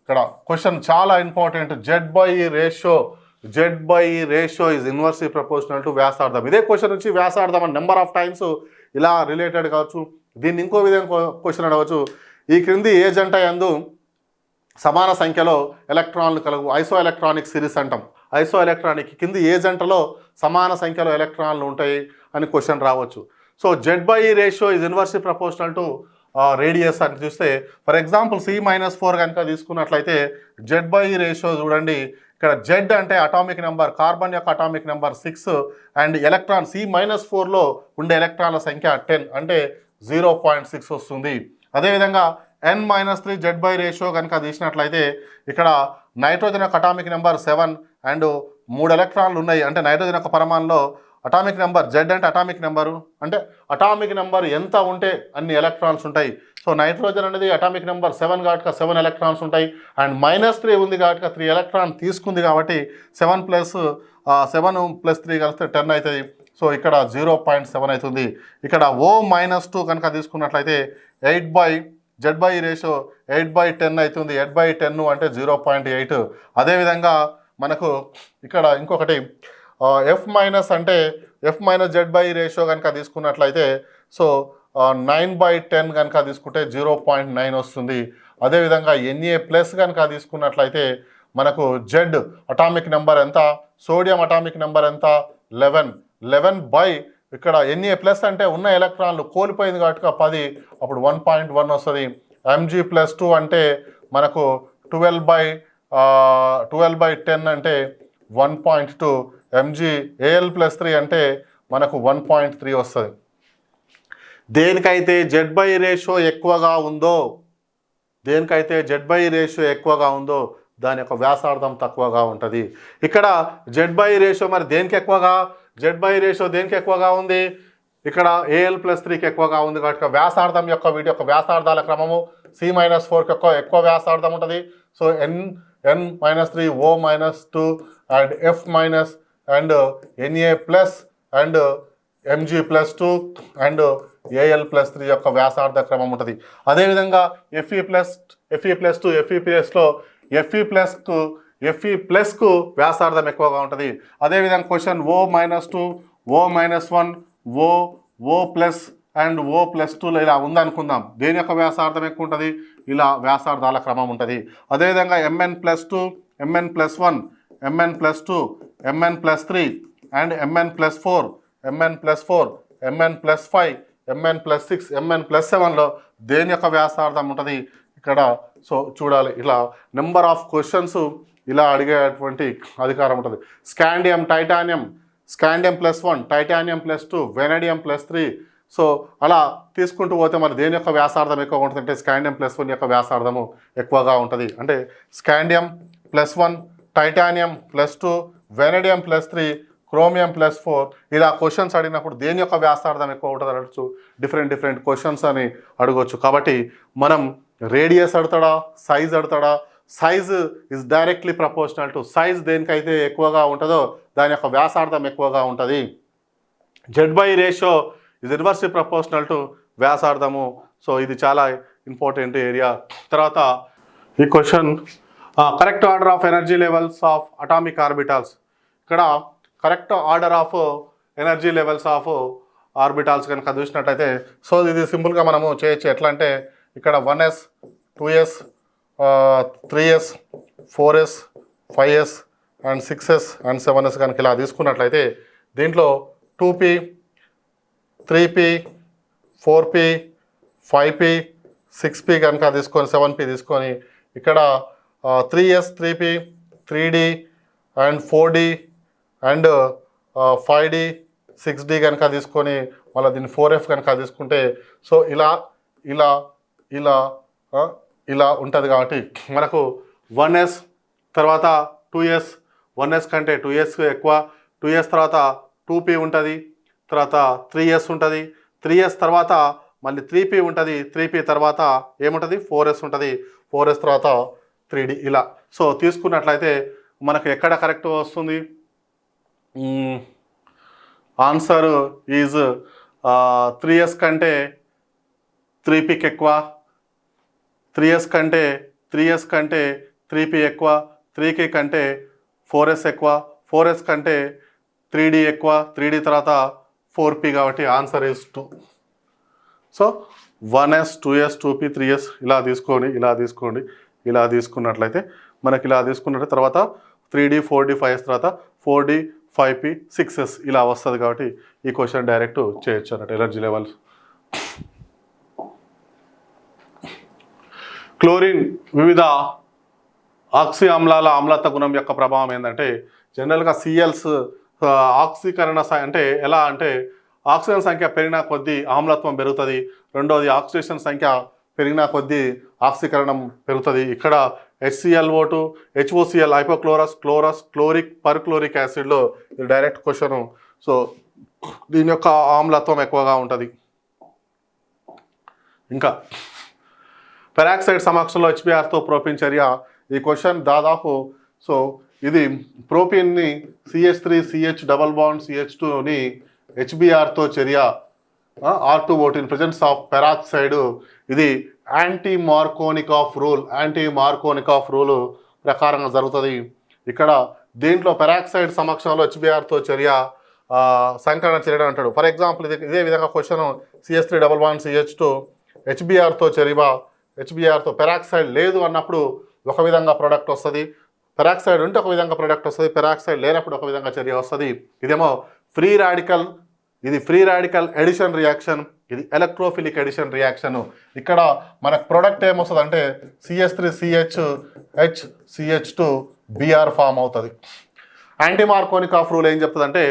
ఇక్కడ క్వశ్చన్ చాలా important. Z/E ratio is inversely proportional to వ్యాసార్థం. ఇదే క్వశ్చన్ నుంచి వ్యాసార్థం అని నెంబర్ ఆఫ్ టైమ్స్ ఇలా రిలేటెడ్ కావచ్చు. దీన్ని ఇంకో విధంగా క్వశ్చన్ అడగవచ్చు. ఈ క్రింది ఏ జంట యందు సమాన సంఖ్యలో ఎలక్ట్రాన్లు కలుగు ఐసో ఎలక్ట్రానిక్ సిరీస్ అంటాం. ఐసో ఎలక్ట్రానిక్ కింది ఏ జంటలో సమాన సంఖ్యలో ఎలక్ట్రాన్లు ఉంటాయి అని క్వశ్చన్ రావచ్చు. So Z/E ratio is inversely proportional to radius అని చూస్తే ఫర్ ఎగ్జాంపుల్ C-4 కనుక తీసుకున్నట్లయితే Z/E రేషియో చూడండి. ఇక్కడ Z అంటే అటామిక్ నెంబర్, కార్బన్ యొక్క అటామిక్ నెంబర్ 6 అండ్ ఎలక్ట్రాన్ C-4లో ఉండే ఎలక్ట్రాన్ల సంఖ్య 10 అంటే 0.6 వస్తుంది. అదేవిధంగా N-3 Z/E రేషియో కనుక తీసినట్లయితే ఇక్కడ నైట్రోజన్ యొక్క అటామిక్ నెంబర్ 7 అండ్ 3 ఎలక్ట్రాన్లు ఉన్నాయి. అంటే నైట్రోజన్ యొక్క పరమాణులో అటామిక్ నెంబర్ Z అంటే అటామిక్ నెంబరు, అంటే అటామిక్ నెంబర్ ఎంత ఉంటే అన్ని ఎలక్ట్రాన్స్ ఉంటాయి. సో నైట్రోజన్ అనేది అటామిక్ నెంబర్ 7 కాబట్టి 7 ఎలక్ట్రాన్స్ ఉంటాయి. అండ్ -3 ఉంది కాబట్టి 3 ఎలక్ట్రాన్ తీసుకుంది కాబట్టి 7 + 3 కలిస్తే 10 అవుతుంది. సో ఇక్కడ 0.7 అవుతుంది. ఇక్కడ O-2 కనుక తీసుకున్నట్లయితే Z/E రేషియో 8/10 అవుతుంది. 8/10 అంటే 0.8. అదేవిధంగా మనకు ఇక్కడ ఇంకొకటి F- అంటే F-Z/E రేషియో కనుక తీసుకున్నట్లయితే సో 9/10 కనుక తీసుకుంటే 0.9 వస్తుంది. అదేవిధంగా Na+ కనుక తీసుకున్నట్లయితే మనకు Z అటామిక్ నెంబర్ ఎంత, సోడియం అటామిక్ నెంబర్ ఎంత 11 ఇక్కడ Na+ అంటే ఉన్న ఎలక్ట్రాన్లు కోల్పోయింది కాబట్టి 10 అప్పుడు 1.1 వస్తుంది. Mg+2 అంటే మనకు 12/10 అంటే 1.2. Al+3 అంటే మనకు 1.3 వస్తుంది. దేనికైతే Z/E రేషియో ఎక్కువగా ఉందో దాని యొక్క వ్యాసార్థం తక్కువగా ఉంటుంది. ఇక్కడ Z/E రేషియో మరి దేనికి ఎక్కువగా ఉంది, ఇక్కడ Al+3కి ఎక్కువగా ఉంది కాబట్టి వ్యాసార్థం యొక్క వీటి యొక్క వ్యాసార్థాల క్రమము C-4కి ఎక్కువ వ్యాసార్థం ఉంటుంది. So N-3 O-2 and F- and Na+ and Mg+2 and Al+3 యొక్క వ్యాసార్థ క్రమం ఉంటుంది. అదేవిధంగా Fe+కు వ్యాసార్థం ఎక్కువగా ఉంటుంది. అదేవిధంగా question O-2 O-1 O and O+2 ఇలా ఉందనుకుందాం. దేని యొక్క వ్యాసార్థం ఎక్కువ ఉంటుంది, ఇలా వ్యాసార్థాల క్రమం ఉంటుంది. అదేవిధంగా Mn+2 Mn+1 Mn+2 Mn+3 and Mn+4 Mn+5 Mn+6 Mn+7లో దేని యొక్క వ్యాసార్థం ఉంటుంది ఇక్కడ. సో చూడాలి, ఇలా నెంబర్ ఆఫ్ క్వశ్చన్స్ ఇలా అడిగేటువంటి అధికారం ఉంటుంది. స్కాండియం+1 టైటానియం+2 వెనడియం+3. సో అలా తీసుకుంటూ పోతే మరి దేని యొక్క వ్యాసార్థం ఎక్కువగా ఉంటుంది అంటే స్కాండియం+1 యొక్క వ్యాసార్థము ఎక్కువగా ఉంటుంది. అంటే స్కాండియం+1 టైటానియం+2 వెనడియం+3 క్రోమియం+4 ఇలా క్వశ్చన్స్ అడిగినప్పుడు దేని యొక్క వ్యాసార్థం ఎక్కువ ఉంటుంది అడగచ్చు. డిఫరెంట్ క్వశ్చన్స్ అని అడగవచ్చు. కాబట్టి మనం రేడియస్ అడతాడా, సైజ్ అడతాడా, size is directly proportional to size దేనికైతే ఎక్కువగా ఉంటుందో దాని యొక్క వ్యాసార్థం ఎక్కువగా ఉంటుంది. Z/E ratio is inversely proportional to వ్యాసార్థము. సో ఇది చాలా ఇంపార్టెంట్ ఏరియా. తర్వాత ఈ question correct order of energy levels of atomic orbitals. ఇక్కడ correct order of energy levels of orbitals కనుక చూసినట్లయితే సో ఇది సింపుల్గా మనము చేయొచ్చు. ఎట్లా అంటే ఇక్కడ 1s 2s 3s 4s 5s and 6s and 7s కనుక ఇలా తీసుకున్నట్లయితే దీంట్లో 2p 3p 4p 5p 6p కనుక తీసుకొని 7p తీసుకొని ఇక్కడ 3s 3p 3d and 4d and 5d 6d కనుక తీసుకొని మళ్ళీ దీన్ని 4f కనుక తీసుకుంటే సో ఇలా ఇలా ఇలా ఇలా ఉంటుంది. కాబట్టి మనకు 1s తర్వాత 2s 1s కంటే 2s ఎక్కువ, 2s తర్వాత 2p ఉంటుంది, తర్వాత 3s ఉంటుంది, 3s తర్వాత మళ్ళీ 3p ఉంటుంది, 3p తర్వాత ఏముంటుంది 4s ఉంటుంది, 4s తర్వాత 3d ఇలా. సో తీసుకున్నట్లయితే మనకు ఎక్కడ కరెక్ట్ వస్తుంది ఆన్సర్ ఈజ్ 3s కంటే 3p ఎక్కువ, 3s కంటే 3p ఎక్కువ, 3k కంటే 4s ఎక్కువ, 4s కంటే 3d ఎక్కువ, 3d తర్వాత 4p కాబట్టి answer is 2. So 1s 2s 2p 3s ఇలా తీసుకున్నట్లయితే మనకి ఇలా తీసుకున్నట్టు తర్వాత 3d 4d 5s తర్వాత 4d 5p 6s ఇలా వస్తుంది కాబట్టి ఈ క్వశ్చన్ డైరెక్ట్ చేయొచ్చు అన్నట్టు. ఎనర్జీ లెవెల్స్ క్లోరిన్ వివిధ ఆక్సి ఆమ్లాల ఆమ్లత గుణం యొక్క ప్రభావం ఏంటంటే జనరల్గా సిఎల్స్ ఆక్సీకరణ అంటే ఎలా అంటే ఆక్సిజన్ సంఖ్య పెరిగిన కొద్దీ ఆమ్లత్వం పెరుగుతుంది, రెండోది ఆక్సిడేషన్ సంఖ్య పెరిగిన కొద్దీ ఆక్సీకరణం పెరుగుతుంది. ఇక్కడ HClO2 HOCl హైపోక్లోరస్ క్లోరిక్ పర్క్లోరిక్ యాసిడ్లో ఇది డైరెక్ట్ క్వశ్చన్. సో దీని యొక్క ఆమ్లత్వం ఎక్కువగా ఉంటుంది. ఇంకా పెరాక్సైడ్ సమక్షంలో HBrతో ప్రోపిన్ చర్య ఈ క్వశ్చన్ దాదాపు. సో ఇది ప్రోపిన్ని CH3CH డబల్ బాండ్ CH2ని HBrతో చర్య R2O2 in presence of peroxide. ఇది యాంటీ మార్కోనిక్ ఆఫ్ రూల్ ప్రకారంగా జరుగుతుంది. ఇక్కడ దీంట్లో పెరాక్సైడ్ సమక్షంలో HBrతో చర్య సంకలన చర్య అంటాడు. ఫర్ ఎగ్జాంపుల్ ఇదే విధంగా question CH3 double bond CH2 HBrతో HBrతో పెరాక్సైడ్ లేదు అన్నప్పుడు ఒక విధంగా ప్రోడక్ట్ వస్తుంది, పెరాక్సైడ్ ఉంటే ఒక విధంగా ప్రోడక్ట్ వస్తుంది, పెరాక్సైడ్ లేనప్పుడు ఒక విధంగా చర్య వస్తుంది. ఇదేమో ఫ్రీ రాడికల్ ఎడిషన్ రియాక్షన్, ఇది ఎలక్ట్రోఫిలిక్ ఎడిషన్ రియాక్షన్. ఇక్కడ మనకు ప్రోడక్ట్ ఏమొస్తుంది అంటే CH3CH2Br ఫామ్ అవుతుంది. యాంటీ మార్కోనిక్ ఆఫ్ రూల్ ఏం చెప్తుంది అంటే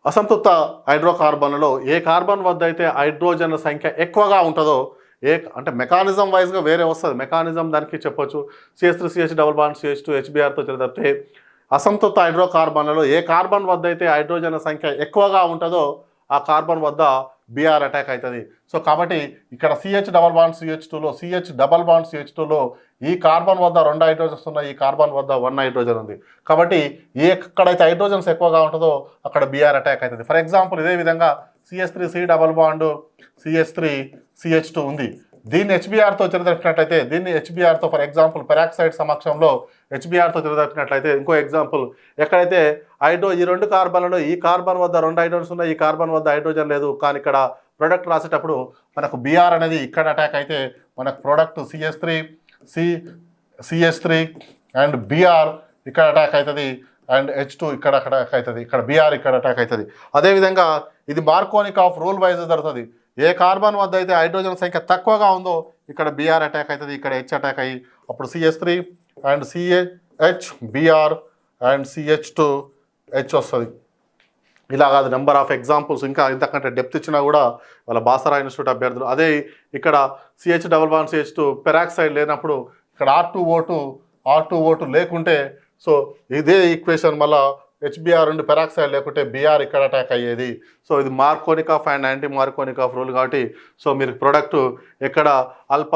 అసంతృప్త హైడ్రోకార్బన్లలో ఏ కార్బన్ వద్ద అయితే హైడ్రోజన్ల సంఖ్య ఎక్కువగా ఉంటుందో అంటే మెకానిజం వైజ్గా వేరే వస్తుంది, మెకానిజం దానికి చెప్పొచ్చు. CH3CH డబల్ బాండ్ CH2 HBrతో చదివితే అసంతృప్త హైడ్రోకార్బన్లలో ఏ కార్బన్ వద్ద అయితే హైడ్రోజన్ల సంఖ్య ఎక్కువగా ఉంటుందో ఆ కార్బన్ వద్ద Br అటాక్ అవుతుంది. సో కాబట్టి ఇక్కడ CH డబల్ బాండ్ CH2లో ఈ కార్బన్ వద్ద 2 హైడ్రోజన్స్ ఉన్నాయి, ఈ కార్బన్ వద్ద 1 హైడ్రోజన్ ఉంది. కాబట్టి ఎక్కడైతే హైడ్రోజన్స్ ఎక్కువగా ఉంటుందో అక్కడ Br అటాక్ అవుతుంది. ఫర్ ఎగ్జాంపుల్ ఇదే విధంగా CH3C డబల్ బాండ్ CH3CH2 ఉంది, దీన్ని HBrతో తిరగట్టినట్లయితే దీన్ని HBrతో ఫర్ ఎగ్జాంపుల్ పెరాక్సైడ్ సమక్షంలో HBrతో తిరగట్టినట్లయితే ఇంకో ఎగ్జాంపుల్ ఎక్కడైతే ఈ 2 కార్బన్లలో ఈ కార్బన్ వద్ద 2 హైడ్రోజన్స్ ఉన్నాయి, ఈ కార్బన్ వద్ద హైడ్రోజన్ లేదు, కానీ ఇక్కడ ప్రోడక్ట్ రాసేటప్పుడు మనకు Br అనేది ఇక్కడ అటాక్ అయితే మనకు ప్రోడక్ట్ CH3 అండ్ Br ఇక్కడ అటాక్ అవుతుంది అండ్ H2 ఇక్కడ అటాక్ అవుతుంది, ఇక్కడ Br ఇక్కడ అటాక్ అవుతుంది. అదేవిధంగా ఇది మార్కోనిక్ ఆఫ్ రూల్ వైజ్ జరుగుతుంది. ఏ కార్బన్ వద్ద అయితే హైడ్రోజన్ సంఖ్య తక్కువగా ఉందో ఇక్కడ Br అటాక్ అవుతుంది, ఇక్కడ H అటాక్ అయ్యి అప్పుడు CH3 and CH Br and CH2 H వస్తుంది. ఇలా కాదు నెంబర్ ఆఫ్ ఎగ్జాంపుల్స్, ఇంకా ఇంతకంటే డెప్త్ ఇచ్చినా కూడా వాళ్ళ బాసరా ఇన్స్టిట్యూట్ అభ్యర్థులు. అదే ఇక్కడ CH double bond CH2 peroxide లేనప్పుడు ఇక్కడ R2O2 లేకుంటే సో ఇదే ఈక్వేషన్ మళ్ళీ HBr ఉండి పెరాక్సైడ్ లేకుంటే Br ఇక్కడ అటాక్ అయ్యేది. సో ఇది Markovnikov and anti Markovnikov rule కాబట్టి సో మీరు ప్రోడక్ట్ ఎక్కడ అల్ప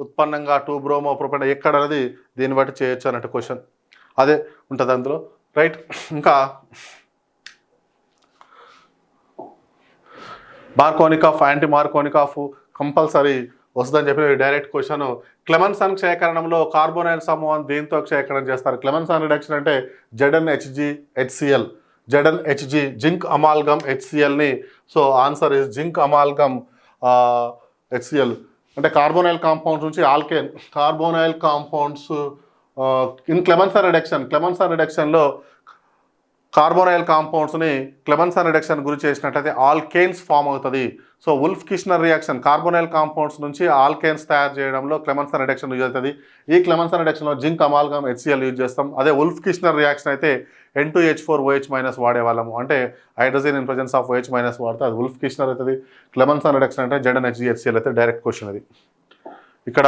ఉత్పన్నంగా 2-బ్రోమో ప్రొపైన్ ఎక్కడ అనేది దీన్ని బట్టి చేయొచ్చు అన్నట్టు క్వశ్చన్ అదే ఉంటుంది అందులో, రైట్. ఇంకా Markovnikov anti Markovnikov compulsory వస్తుందని చెప్పి డైరెక్ట్ క్వశ్చన్. క్లెమెన్సన్ క్షయకరణంలో కార్బోనైల్ సమూహం దీంతో క్షయకరణం చేస్తారు. క్లెమెన్సన్ రిడక్షన్ అంటే ZnHgHCl జింక్ అమాల్గమ్ HClని. So answer is zinc amalgam HCl అంటే కార్బోనైల్ కాంపౌండ్స్ నుంచి alkane carbonyl compounds in Clemmensen రిడక్షన్లో కార్బోనైల్ కాంపౌండ్స్ని క్లెమెన్సన్ రిడక్షన్ గురి చేసినట్లయితే ఆల్కేన్స్ ఫామ్ అవుతుంది. So Wolff Kishner reaction carbonyl compounds నుంచి ఆల్కేన్స్ తయారు చేయడంలో క్లెమెన్సన్ రిడక్షన్ యూజ్ అవుతుంది. ఈ Clemmensen రిడక్షన్లో zinc amalgam HCl use చేస్తాం. అదే ఉల్ఫ్ కిష్నర్ రియాక్షన్ అయితే N2H4OH- వాడేవాళ్ళము, అంటే hydrogen in presence of OH- వాడితే అది ఉల్ఫ్ కిష్నర్ అవుతుంది. క్లెమెన్సన్ రిడక్షన్ అంటే ZnHgHCl అయితే డైరెక్ట్ క్వశ్చన్ అది. ఇక్కడ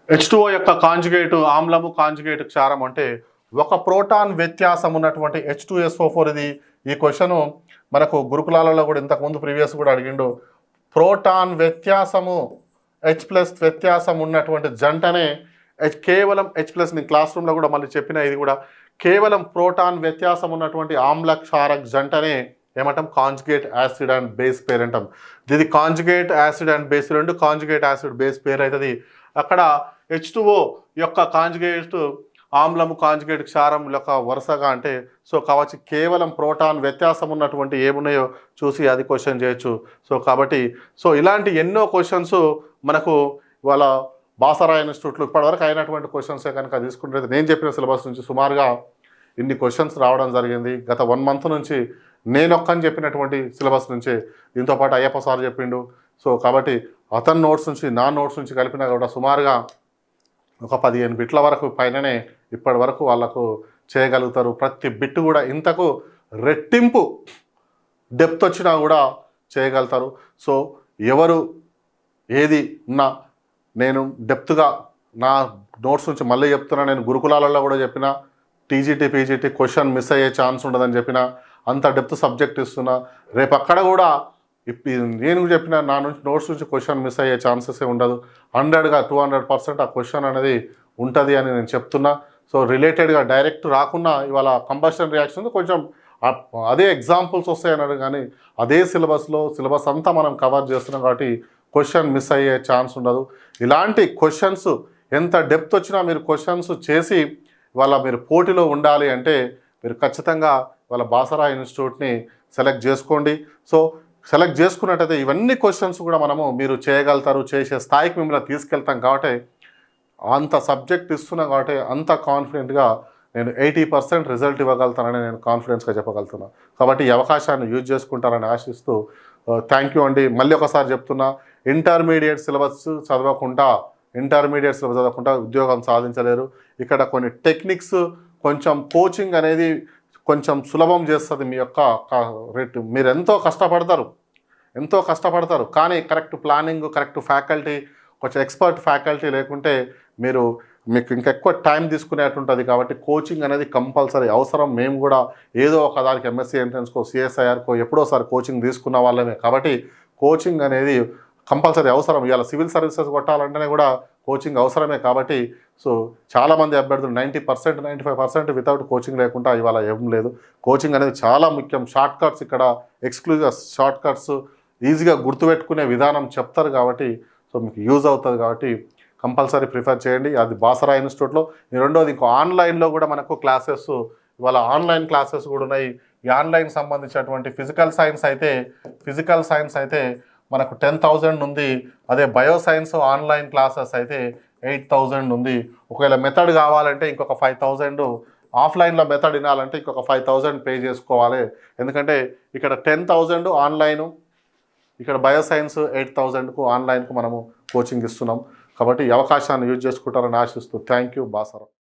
H2O యొక్క కాంజుగేట్ ఆమ్లము కాంజుగేట్ క్షారం అంటే ఒక ప్రోటాన్ వ్యత్యాసం ఉన్నటువంటి H2SO4 ఇది. ఈ క్వశ్చన్ మనకు గురుకులాలలో కూడా ఇంతకుముందు ప్రీవియస్ కూడా అడిగిండు. ప్రోటాన్ వ్యత్యాసము H+ వ్యత్యాసం ఉన్నటువంటి జంటనే కేవలం H+ నేను క్లాస్ రూమ్లో కూడా మళ్ళీ చెప్పిన, ఇది కూడా కేవలం ప్రోటాన్ వ్యత్యాసం ఉన్నటువంటి ఆమ్ల క్షారక జంటనే ఏమంటాం, కాంజుగేట్ యాసిడ్ అండ్ బేస్ పేర్ అంటాం. ఇది కాంజుగేట్ యాసిడ్ అండ్ బేస్, రెండు కాంజుగేట్ యాసిడ్ బేస్ పేర్ అవుతుంది. అక్కడ H2O యొక్క కాంజుగేట్ ఆమ్లము, కాంజుగేట్ క్షారం యొక్క వరుసగా అంటే సో కావచ్చు కేవలం ప్రోటాన్ వ్యత్యాసం ఉన్నటువంటి ఏమున్నాయో చూసి అది క్వశ్చన్ చేయొచ్చు. సో కాబట్టి సో ఇలాంటి ఎన్నో క్వశ్చన్స్ మనకు ఇవాళ బాసరా ఇన్స్టిట్యూట్లో ఇప్పటివరకు అయినటువంటి క్వశ్చన్సే కనుక తీసుకుంటే నేను చెప్పిన సిలబస్ నుంచి సుమారుగా ఇన్ని క్వశ్చన్స్ రావడం జరిగింది. గత 1 మంత్ నుంచి నేనొక్కని చెప్పినటువంటి సిలబస్ నుంచే, దీంతోపాటు అయ్యప్ప సార్ చెప్పిండు. సో కాబట్టి అతని నోట్స్ నుంచి నా నోట్స్ నుంచి కలిపినా కూడా సుమారుగా ఒక 15 బిట్ల వరకు పైననే ఇప్పటి వరకు వాళ్ళకు చేయగలుగుతారు. ప్రతి బిట్ కూడా ఇంతకు రెట్టింపు డెప్త్ వచ్చినా కూడా చేయగలుగుతారు. సో ఎవరు ఏది ఉన్నా నేను డెప్త్గా నా నోట్స్ నుంచి మళ్ళీ చెప్తున్నా, నేను గురుకులాలలో కూడా చెప్పిన టీజీటీ పీజీటీ క్వశ్చన్ మిస్ అయ్యే ఛాన్స్ ఉండదని చెప్పిన, అంత డెప్త్ సబ్జెక్ట్ ఇస్తున్నా. రేపు అక్కడ కూడా నేను చెప్పిన నా నుంచి నోట్స్ నుంచి క్వశ్చన్ మిస్ అయ్యే ఛాన్సెస్ ఉండదు. 100గా 200% ఆ క్వశ్చన్ అనేది ఉంటుంది అని నేను చెప్తున్నా. సో రిలేటెడ్గా డైరెక్ట్ రాకున్నా ఇవాళ కంబషన్ రియాక్షన్ కొంచెం అదే ఎగ్జాంపుల్స్ వస్తాయన్నాడు, కానీ అదే సిలబస్ అంతా మనం కవర్ చేస్తున్నాం కాబట్టి క్వశ్చన్ మిస్ అయ్యే ఛాన్స్ ఉండదు. ఇలాంటి క్వశ్చన్స్ ఎంత డెప్త్ వచ్చినా మీరు క్వశ్చన్స్ చేసి ఇవాళ మీరు పోటీలో ఉండాలి అంటే మీరు ఖచ్చితంగా వాళ్ళ బాసరా ఇన్స్టిట్యూట్ని సెలెక్ట్ చేసుకోండి. సో సెలెక్ట్ చేసుకున్నట్టయితే ఇవన్నీ క్వశ్చన్స్ కూడా మీరు చేయగలుగుతారు, చేసే స్థాయికి మిమ్మల్ని తీసుకెళ్తాం. కాబట్టి అంత సబ్జెక్ట్ ఇస్తున్నా కాబట్టి అంత కాన్ఫిడెంట్గా నేను 80% రిజల్ట్ ఇవ్వగలుగుతానని నేను కాన్ఫిడెన్స్గా చెప్పగలుగుతున్నాను. కాబట్టి ఈ అవకాశాన్ని యూజ్ చేసుకుంటారని ఆశిస్తూ థ్యాంక్ యూ అండి. మళ్ళీ ఒకసారి చెప్తున్నా, ఇంటర్మీడియట్ సిలబస్ చదవకుండా ఉద్యోగం సాధించలేరు. ఇక్కడ కొన్ని టెక్నిక్స్, కొంచెం కోచింగ్ అనేది కొంచెం సులభం చేస్తుంది. మీ యొక్క రేటు మీరు ఎంతో కష్టపడతారు కానీ కరెక్ట్ ప్లానింగ్, కరెక్ట్ ఫ్యాకల్టీ, కొంచెం ఎక్స్పర్ట్ ఫ్యాకల్టీ లేకుంటే మీకు ఇంకా ఎక్కువ టైం తీసుకునేటుంటుంది. కాబట్టి కోచింగ్ అనేది కంపల్సరీ అవసరం. మేము కూడా ఏదో ఒక దానికి ఎంఎస్సీ ఎంట్రన్స్కో సిఎస్ఐఆర్కో ఎప్పుడోసారి కోచింగ్ తీసుకున్న వాళ్ళమే. కాబట్టి కోచింగ్ అనేది కంపల్సరీ అవసరం. ఇవాళ సివిల్ సర్వీసెస్ కొట్టాలంటేనే కూడా కోచింగ్ అవసరమే. కాబట్టి సో చాలామంది అభ్యర్థులు 90%, 95% వితౌట్ కోచింగ్ లేకుండా ఇవాళ ఏం లేదు. కోచింగ్ అనేది చాలా ముఖ్యం. షార్ట్ కట్స్ ఇక్కడ ఎక్స్క్లూజివ్ షార్ట్ కట్స్ ఈజీగా గుర్తుపెట్టుకునే విధానం చెప్తారు కాబట్టి సో మీకు యూజ్ అవుతుంది. కాబట్టి కంపల్సరీ ప్రిఫర్ చేయండి. అది బాసరా ఇన్స్టిట్యూట్లో. రెండోది ఇంకో ఆన్లైన్లో కూడా మనకు క్లాసెస్ ఇవాళ ఆన్లైన్ క్లాసెస్ కూడా ఉన్నాయి. ఈ ఆన్లైన్ సంబంధించినటువంటి ఫిజికల్ సైన్స్ అయితే మనకు 10,000 ఉంది. అదే బయోసైన్స్ ఆన్లైన్ క్లాసెస్ అయితే 8,000 ఉంది. ఒకవేళ మెథడ్ కావాలంటే ఇంకొక 5,000, ఆఫ్లైన్లో మెథడ్ వినాలంటే ఇంకొక 5,000 పే చేసుకోవాలి. ఎందుకంటే ఇక్కడ 10,000 ఆన్లైను, ఇక్కడ బయోసైన్స్ 8,000కు ఆన్లైన్కు మనము కోచింగ్ ఇస్తున్నాం. కాబట్టి ఈ అవకాశాన్ని యూజ్ చేసుకుంటారని ఆశిస్తూ థ్యాంక్ యూ బాసరా.